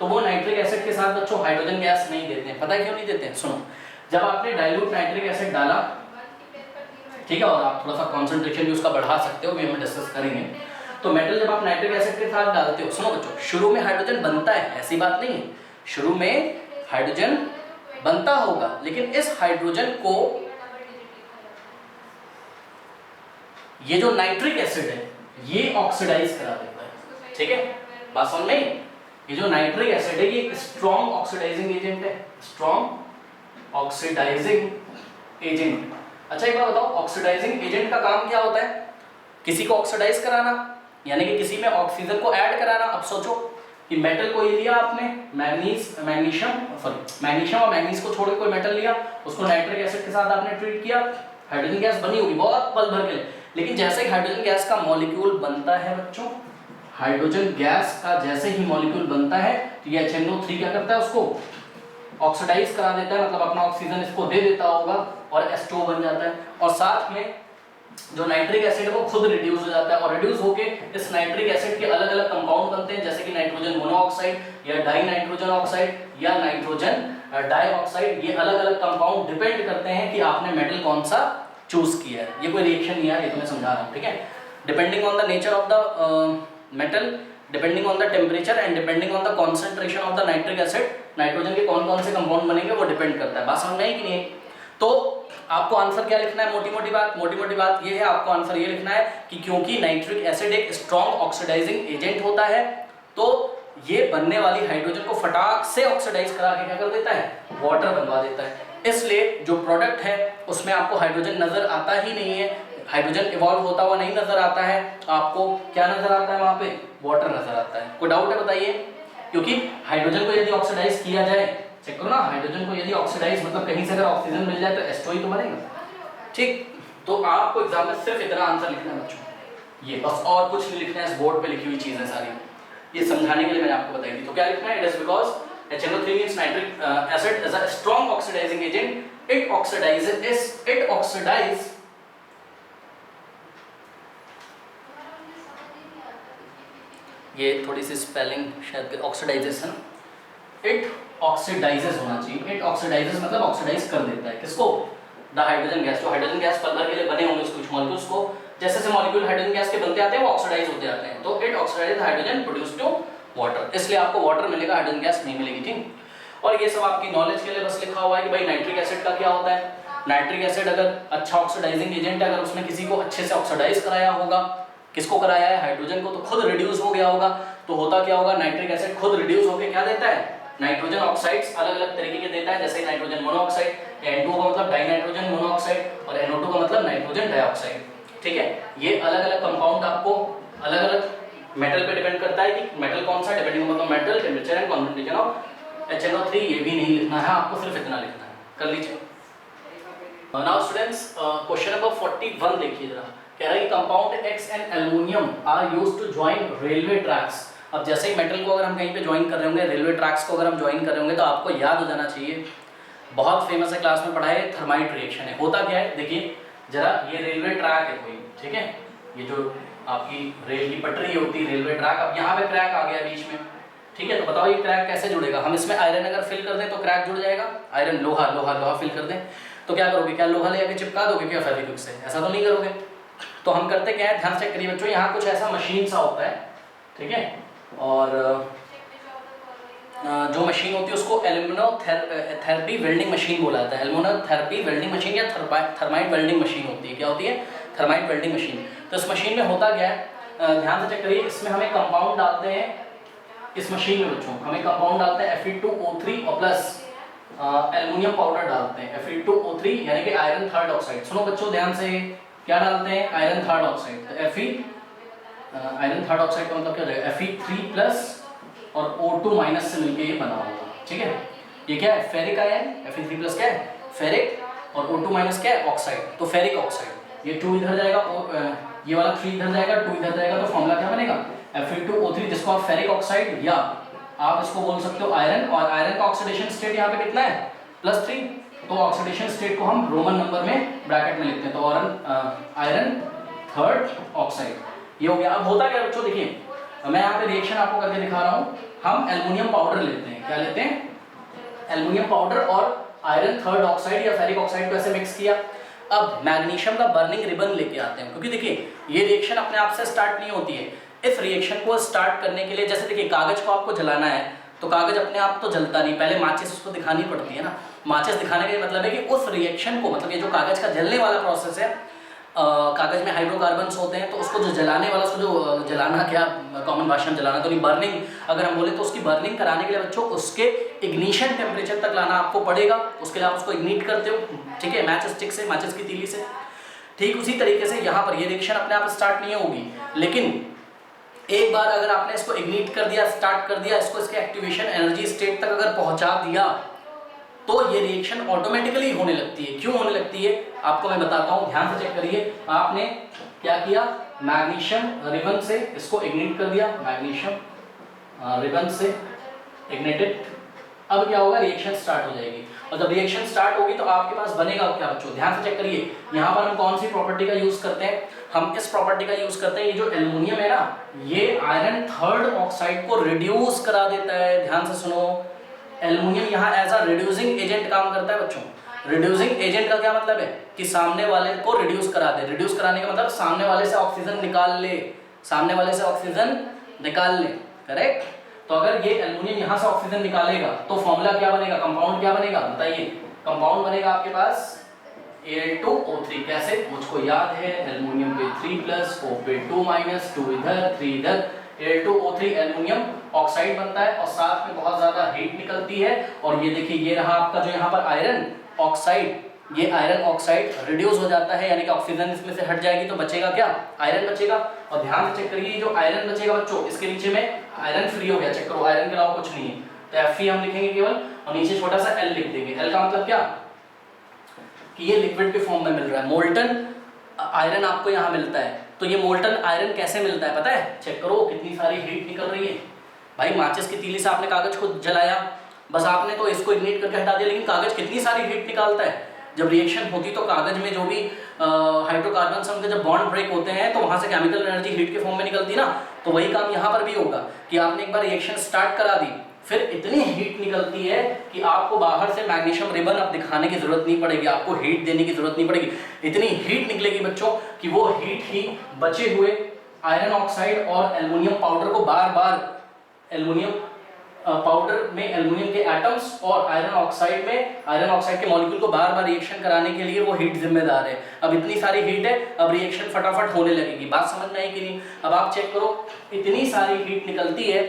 तो वो नाइट्रिक एसिड के साथ बच्चों हाइड्रोजन गैस नहीं देते हैं। पता है क्यों नहीं देते हैं? सुनो, जब आपने डाइल्यूट नाइट्रिक एसिड डाला, ठीक है, और आप थोड़ा सा कॉन्सेंट्रेशन भी उसका बढ़ा सकते हो, भी हम डिस्कस करेंगे, तो मेटल जब आप नाइट्रिक एसिड के साथ डालते हो, सुनो बच्चों, शुरू में हाइड्रोजन बनता है, ऐसी बात नहीं है, शुरू में हाइड्रोजन बनता होगा, लेकिन इस हाइड्रोजन को ये जो नाइट्रिक एसिड है ये ऑक्सीडाइज करा देता है। ठीक है, बात समझ में? ये जो नाइट्रिक एसिड है ये स्ट्रॉन्ग ऑक्सीडाइजिंग एजेंट है, स्ट्रॉन्ग ऑक्सीडाइजिंग एजेंट। अच्छा एक बात बताओ, ऑक्सीडाइजिंग एजेंट का काम क्या होता है? किसी को ऑक्सीडाइज कराना, यानी कि किसी में ऑक्सीजन को ऐड कराना। अब सोचो कि मेटल को ये लिया आपने, मैग्नीशियम और मैग्नीज को छोड़ के कोई मेटल लिया, उसको नाइट्रिक एसिड के साथ आपने ट्रीट किया, हाइड्रोजन गैस बनी होगी बहुत पल भर के लिए, लेकिन जैसे ही हाइड्रोजन गैस का मॉलिक्यूल बनता है बच्चों, हाइड्रोजन गैस का जैसे ही मॉलिक्यूल बनता है तो ये HNO3 क्या करता है, उसको ऑक्सीडाइज करा देता है, मतलब अपना ऑक्सीजन इसको दे देता होगा और H2O बन जाता है, और साथ में जो नाइट्रिक एसिड है वो खुद रिड्यूस हो जाता है, और रिड्यूस होके इस नाइट्रिक एसिड के अलग अलग कंपाउंड बनते हैं, जैसे कि नाइट्रोजन मोनोऑक्साइड या डाई नाइट्रोजन ऑक्साइड या नाइट्रोजन डाइऑक्साइड। ये अलग अलग कंपाउंड डिपेंड करते हैं कि आपने मेटल कौन सा चूज किया है। ये कोई रिएक्शन नहीं है, ये तो मैं समझा रहा हूँ। ठीक है, depending on the nature of the metal, depending on the temperature and depending on the concentration of the nitric acid, nitrogen के कौन कौन से कंपाउंड बनेंगे वो डिपेंड करता है। बात समझ में आई कि नहीं? तो आपको आंसर क्या लिखना है? मोटी मोटी बात ये है, आपको आंसर ये लिखना है कि क्योंकि नाइट्रिक एसिड एक स्ट्रॉन्ग ऑक्सीडाइजिंग एजेंट होता है तो ये बनने वाली हाइड्रोजन को फटाक से ऑक्सीडाइज करा के क्या कर देता है, वाटर बनवा देता है। इसलिए जो प्रोडक्ट है उसमें आपको हाइड्रोजन नजर आता ही नहीं है, हाइड्रोजन इवॉल्व होता हुआ नहीं नजर आता है, आपको क्या नजर आता है? वहां पे वाटर नजर आता है। कोई डाउट है बताइए? क्योंकि हाइड्रोजन को यदि ऑक्सीडाइज किया जाए, चेक करो ना, हाइड्रोजन को यदि ऑक्सीडाइज मतलब कहीं से अगर ऑक्सीजन मिल जाए तो H2O ही तो बनेगा। ठीक, तो आपको एग्जाम में सिर्फ इतना आंसर लिखना है बच्चों, ये बस, और कुछ नहीं लिखना है। इस बोर्ड पे लिखी हुई चीजें सारी ये समझाने के लिए मैंने आपको बताई थी। तो क्या लिखना है? It is because HNO3 means nitric acid is a strong oxidizing agent. It oxidizes ये थोड़ी सी स्पेलिंग शायद, ऑक्सीडाइजेशन, इट ऑक्सीडाइजेस होना चाहिए। इट ऑक्सीडाइजेस मतलब ऑक्सीडाइज कर देता है किसको? The hydrogen gas. जो हाइड्रोजन गैस पल भर के लिए बने होंगे कुछ मॉलिक्यूल्स को, जैसे जैसे मॉलिक्यूल हाइड्रोजन गैस के बनते आते हैं वो ऑक्सीडाइज होते आते हैं, तो it oxidises hydrogen produce to water, इसलिए आपको वाटर मिलेगा, हाइड्रोजन गैस नहीं मिलेगी। ठीक, और ये सब आपकी नॉलेज के लिए बस लिखा हुआ है कि भाई नाइट्रिक एसिड का क्या होता है। नाइट्रिक एसिड अगर अच्छा ऑक्सीडाइजिंग एजेंट है, अगर उसने किसी को अच्छे से ऑक्सीडाइज कराया होगा, किसको कराया है? हाइड्रोजन को, तो खुद रिड्यूस हो गया होगा। तो होता क्या होगा? नाइट्रिक एसिड खुद रिड्यूस होकर क्या देता है? नाइट्रोजन ऑक्साइड्स अलग अलग तरीके के देता है, जैसे नाइट्रोजन मोनोऑक्साइड, N2 का मतलब डाइनाइट्रोजन मोनोऑक्साइड और NO2 का मतलब नाइट्रोजन डाइऑक्साइड। ठीक है, ये अलग अलग कंपाउंड आपको अलग अलग मेटल पे डिपेंड करता है कि मेटल कौन सा, depending on the metal, temperature and concentration of HNO3। ये भी नहीं लिखना है आपको, सिर्फ इतना लिखना है, कर लीजिए। नाउ स्टूडेंट्स, क्वेश्चन नंबर 41 देखिए जरा, कह रहा है कि compound X and aluminium are used to join railway tracks. अब जैसे ही मेटल को अगर हम कहीं पे ज्वाइन कर रहे होंगे, रेलवे ट्रैक्स को अगर हम ज्वाइन कर रहे होंगे, तो आपको याद हो जाना चाहिए, बहुत फेमस है, क्लास में पढ़ा है, थर्माइट रिएक्शन है। होता क्या है, देखिए जरा, ये रेलवे ट्रैक है कोई, ठीक है, ये जो आपकी रेल की पटरी होती है, रेलवे ट्रैक, अब यहाँ पे क्रैक आ गया बीच में, ठीक है, तो बताओ ये क्रैक कैसे जुड़ेगा? हम इसमें आयरन अगर फिल कर दें तो क्रैक जुड़ जाएगा, आयरन, लोहा फिल कर दें तो क्या करोगे? क्या लोहा ले आके चिपका दोगे क्या फेविक्विक से? ऐसा तो नहीं करोगे। तो हम करते क्या है, ध्यान से करिए बच्चों, यहाँ कुछ ऐसा मशीन सा होता है, ठीक है, और जो मशीन होती है उसको एल्यूमिनोथेरेपी वेल्डिंग मशीन बोला जाता है। एल्यूमिनोथेरेपी वेल्डिंग मशीन या थर्माइट वेल्डिंग मशीन होती है। क्या होती है? Thermite welding machine. तो इस मशीन में होता क्या है, ध्यान से चेक करिए, इसमें हमें कंपाउंड डालते हैं, इस मशीन में बच्चों हमें कंपाउंड डालते हैं Fe2O3 और प्लस एल्युमिनियम पाउडर डालते हैं Fe2O3 यानी कि आयरन थर्ड ऑक्साइड। सुनो बच्चों ध्यान से, क्या डालते हैं? Iron third oxide. तो Fe आयरन थर्ड ऑक्साइड का मतलब क्या हो जाएगा? Fe3 प्लस और O2 माइनस से मिलके ये बना होगा, ठीक है। ये क्या है? Ferric ion. Fe3 प्लस क्या है? फेरिक, और O2 माइनस क्या है? ऑक्साइड, तो फेरिक ऑक्साइड। ये 2 इधर जाएगा और ये वाला 3 इधर जाएगा, 2 इधर जाएगा, तो फॉर्मूला क्या बनेगा? Fe2O3, जिसको आप फेरिक ऑक्साइड या आप इसको बोल सकते हो आयरन, और आयरन का ऑक्सीडेशन स्टेट यहाँ पे कितना है? +3। तो ऑक्सीडेशन स्टेट को हम रोमन नंबर में ब्रैकेट में लिखते हैं, तो आयरन थर्ड ऑक्साइड ये हो गया। अब होता क्या बच्चों, देखिए मैं यहाँ पे रिएक्शन आपको करके दिखा रहा हूँ। हम एल्युमिनियम पाउडर लेते हैं, क्या लेते हैं? एल्युमिनियम पाउडर और आयरन थर्ड ऑक्साइड या फेरिक ऑक्साइड को ऐसे मिक्स किया। अब मैग्नीशियम का बर्निंग रिबन लेके आते हैं, क्योंकि देखिए ये रिएक्शन अपने आप से स्टार्ट नहीं होती है। इस रिएक्शन को स्टार्ट करने के लिए, जैसे देखिए कागज को आपको जलाना है, तो कागज अपने आप तो जलता नहीं, पहले माचिस उसको दिखानी पड़ती है ना। माचिस दिखाने का मतलब है कि उस रिएक्शन को, मतलब ये जो कागज का जलने वाला प्रोसेस है, कागज में हाइड्रोकार्बन्स होते हैं, तो उसको जो जलाने वाला, उसको जो जलाना, क्या कॉमन भाषा में जलाना तो नहीं, बर्निंग अगर हम बोले तो उसकी बर्निंग कराने के लिए बच्चों उसके इग्निशन टेम्परेचर तक लाना आपको पड़ेगा। उसके लिए आप उसको इग्निट करते हो, ठीक है, मैच स्टिक से, माचिस की तीली से। ठीक उसी तरीके से यहाँ पर ये रिएक्शन अपने आप स्टार्ट नहीं होगी, लेकिन एक बार अगर आपने इसको इग्निट कर दिया, स्टार्ट कर दिया, इसको इसके एक्टिवेशन एनर्जी स्टेट तक अगर पहुंचा दिया, तो ये रिएक्शन ऑटोमेटिकली होने लगती है। क्यों होने लगती है आपको मैं बताता हूँ, ध्यान से चेक करिए। आपने क्या किया? मैग्नीशियम रिबन से इसको इग्निट कर दिया, मैग्नीशियम रिबन से इग्निटेड। अब क्या होगा? रिएक्शन स्टार्ट हो जाएगी, और जब रिएक्शन स्टार्ट होगी तो आपके पास बनेगा क्या बच्चों? ध्यान से चेक करिए। यहाँ पर हम कौन सी प्रॉपर्टी का यूज करते हैं? हम इस प्रॉपर्टी का यूज करते हैं, ये जो एल्युमिनियम है ना, ये आयरन थर्ड ऑक्साइड को रिड्यूस करा देता है। ध्यान से सुनो, एल्युमिनियम यहाँ एज अ रिड्यूसिंग एजेंट काम करता है बच्चों। रिड्यूसिंग एजेंट का क्या मतलब है? कि सामने वाले को रिड्यूस करा दे। रिड्यूस कराने का मतलब सामने वाले से ऑक्सीजन निकाल ले, सामने वाले से ऑक्सीजन निकाल ले, करेक्ट। तो अगर ये एल्युमिनियम यहाँ से ऑक्सीजन निकालेगा तो फॉर्मूला क्या बनेगा? कंपाउंड क्या बनेगा बताइए? कंपाउंड बनेगा आपके पास Al2O3। कैसे? मुझको याद है, एल्युमिनियम पे 3+, O पे 2-, 2 इधर 3 इधर, Al2O3 एल्युमिनियम ऑक्साइड बनता है, और साथ में बहुत ज्यादा हीट निकलती है। और ये देखिए, ये रहा आपका जो यहाँ पर आयरन ऑक्साइड, ये आयरन ऑक्साइड रिड्यूस हो जाता है, यानी कि ऑक्सीजन इसमें से हट जाएगी, तो बचेगा क्या? आयरन बचेगा। और ध्यान से चेक करिए, जो आयरन बचेगा बच्चों, इसके नीचे में आयरन फ्री हो गया, चेक करो, आयरन के अलावा कुछ नहीं है, तो Fe हम लिखेंगे केवल, और नीचे छोटा सा L लिख देंगे। L का मतलब क्या? कि ये लिक्विड के फॉर्म में मिल रहा है। मोल्टन आयरन आपको यहाँ मिलता है, तो ये मोल्टन आयरन कैसे मिलता है पता है? चेक करो, कितनी सारी हीट निकल रही है भाई। माचिस की तीली से आपने कागज को जलाया, बस आपने तो इसको इग्निट करके हटा दिया, लेकिन कागज कितनी सारी हीट निकालता है। जब रिएक्शन होती तो कागज में जो भी हाइड्रोकार्बन उनके जब बॉन्ड ब्रेक होते हैं, तो वहां से केमिकल एनर्जी हीट के फॉर्म में निकलती ना। तो वही काम यहाँ पर भी होगा कि आपने एक बार रिएक्शन स्टार्ट करा दी, फिर इतनी हीट निकलती है कि आपको बाहर से मैग्नीशियम रिबन अब दिखाने की जरूरत नहीं पड़ेगी, आपको हीट देने की जरूरत नहीं पड़ेगी। इतनी हीट निकलेगी बच्चों कि वो हीट ही बचे हुए आयरन ऑक्साइड और एल्युमिनियम पाउडर को बार बार, एल्युमिनियम पाउडर में एल्युमिनियम के एटम्स और आयरन ऑक्साइड में आयरन ऑक्साइड के मॉलिक्यूल को बार बार रिएक्शन कराने के लिए वो हीट जिम्मेदार है। अब इतनी सारी हीट है, अब रिएक्शन फटाफट होने लगेगी। बात समझ में आई कि नहीं? अब आप चेक करो, इतनी सारी हीट निकलती है,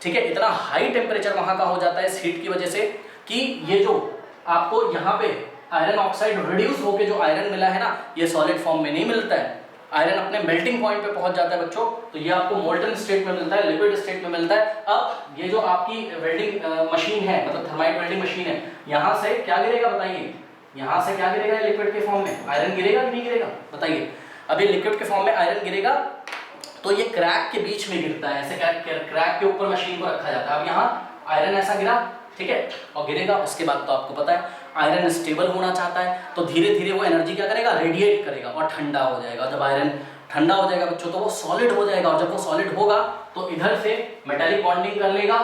ठीक है, इतना हाई टेम्परेचर वहां का हो जाता है इस हीट की वजह से, कि ये जो आपको यहाँ पे आयरन ऑक्साइड रिड्यूस होके जो आयरन मिला है ना, ये सॉलिड फॉर्म में नहीं मिलता है। आयरन अपने मेल्टिंग पॉइंट पे पहुंच जाता है बच्चों, तो ये आपको मोल्टन स्टेट में मिलता है, लिक्विड स्टेट में मिलता है। अब ये जो आपकी वेल्डिंग मशीन है, मतलब थर्माइट वेल्डिंग मशीन है, यहाँ से क्या गिरेगा बताइए? यहाँ से क्या गिरेगा? लिक्विड के फॉर्म में आयरन गिरेगा कि नहीं गिरेगा बताइए? अब ये लिक्विड के फॉर्म में आयरन गिरेगा, तो ये क्रैक के बीच में गिरता है, ऐसे क्रैक के ऊपर मशीन को रखा जाता है। अब यहाँ आयरन ऐसा गिरा, ठीक है, और गिरेगा, उसके बाद तो आपको पता है आयरन स्टेबल होना चाहता है, तो धीरे धीरे वो एनर्जी क्या करेगा? रेडिएट करेगा और ठंडा हो जाएगा। जब आयरन ठंडा हो जाएगा बच्चों, तो वो सॉलिड हो जाएगा, और जब वो सॉलिड होगा तो इधर से मेटालिक बॉन्डिंग कर लेगा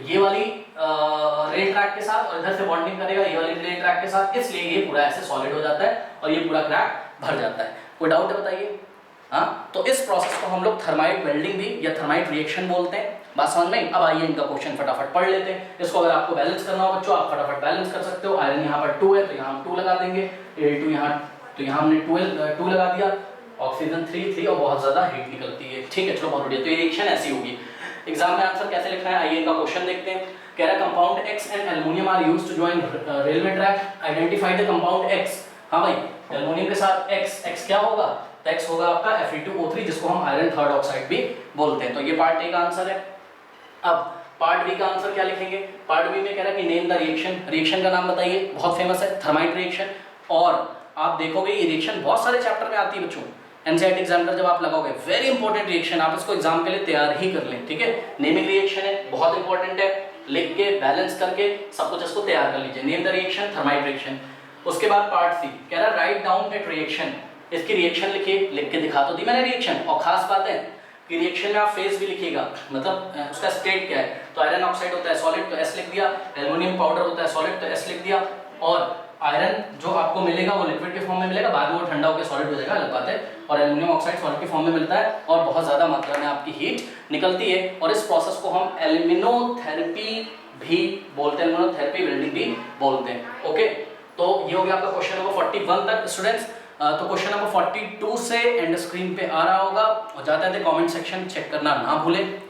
ये वाली रेल ट्रैक के साथ, और इधर से बॉन्डिंग करेगा ये वाली रेल ट्रैक के साथ, इसलिए ये पूरा ऐसे सॉलिड हो जाता है और ये पूरा क्रैक भर जाता है। कोई डाउट है बताइए? हाँ, तो इस प्रोसेस को हम लोग थर्माइट वेल्डिंग भी या थर्माइट रिएक्शन बोलते हैं। बात समझ में? अब आइए इनका क्वेश्चन फटाफट पढ़ लेते हैं। इसको अगर आपको बैलेंस करना हो बच्चों, आप फटाफट बैलेंस कर सकते हो। आयरन यहाँ पर 2 है, तो यहाँ हम 2 लगा देंगे, Al2 यहाँ, तो यहाँ हमने 2 लगा दिया, ऑक्सीजन 3 और बहुत ज्यादा हीट निकलती है। ठीक है, चलो बहुत बढ़िया। तो ये रिएक्शन ऐसी होगी। एग्जाम में आंसर कैसे लिखना है, आइए इनका क्वेश्चन देखते हैं। कह रहा है compound X and aluminium are used to join railway track, identify the compound X। हाँ भाई, एल्युमिनियम के साथ X क्या होगा? X होगा आपका Fe2O3 जिसको हम आयरन थर्ड ऑक्साइड भी बोलते हैं। तो ये पार्ट ए का आंसर है। अब पार्ट बी का आंसर क्या लिखेंगे? पार्ट बी में कह रहा है कि नेम द रिएक्शन, रिएक्शन का नाम बताइए, बहुत फेमस है थर्माइट रिएक्शन। और आप देखोगे ये रिएक्शन बहुत सारे चैप्टर में आती है बच्चों, एनसीईआरटी एग्जाम जब आप लगाओगे, वेरी इंपॉर्टेंट रिएक्शन, आप इसको एग्जाम के लिए तैयार ही कर लें, ठीक है। नेमिंग रिएक्शन है, बहुत इंपॉर्टेंट है, लिख के बैलेंस करके सब कुछ इसको तैयार कर लीजिए। Name the reaction, thermite reaction. उसके बाद पार्ट सी कह रहा है राइट डाउन एट रिएक्शन, इसकी रिएक्शन लिखिए, लिख के दिखा तो दी मैंने रिएक्शन। और खास बात है कि रिएक्शन में आप फेज भी लिखिएगा, मतलब उसका स्टेट क्या है। तो आयरन ऑक्साइड होता है सॉलिड तो एस लिख दिया, एल्युमिनियम पाउडर होता है सॉलिड तो एस लिख दिया, और आयरन जो आपको मिलेगा वो लिक्विड के फॉर्म में मिलेगा, बाद में वो ठंडा होकर सॉलिड हो जाएगा, अलग बात है। और एल्युमिनियम ऑक्साइड सॉलिड के फॉर्म में मिलता है और बहुत ज्यादा मात्रा में आपकी हीट निकलती है, और इस प्रोसेस को हम एल्यूमिनोथेरेपी भी बोलते हैं, एल्यूमिनोथेरेपी वेल्डिंग भी बोलते हैं। ओके, तो ये हो गया आपका क्वेश्चन नंबर 41 तक स्टूडेंट्स। तो क्वेश्चन नंबर 42 से एंड स्क्रीन पे आ रहा होगा, और जाते हैं कमेंट सेक्शन चेक करना ना भूलें।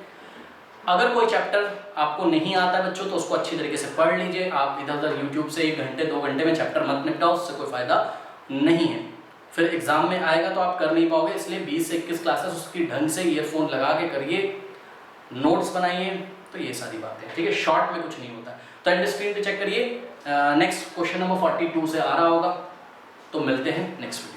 अगर कोई चैप्टर आपको नहीं आता बच्चों तो उसको अच्छी तरीके से पढ़ लीजिए। आप इधर उधर यूट्यूब से 1 घंटे 2 घंटे में चैप्टर मत निपटाओ, उससे कोई फायदा नहीं है, फिर एग्जाम में आएगा तो आप कर नहीं पाओगे। इसलिए 20 से 21 क्लासेस उसकी ढंग से ईयरफोन लगा के करिए, नोट्स बनाइए, तो ये सारी बातें, ठीक है। शॉर्ट में कुछ नहीं होता। तो एंड स्क्रीन पे चेक करिए, नेक्स्ट क्वेश्चन नंबर 42 से आ रहा होगा। तो मिलते हैं नेक्स्ट वीडियो।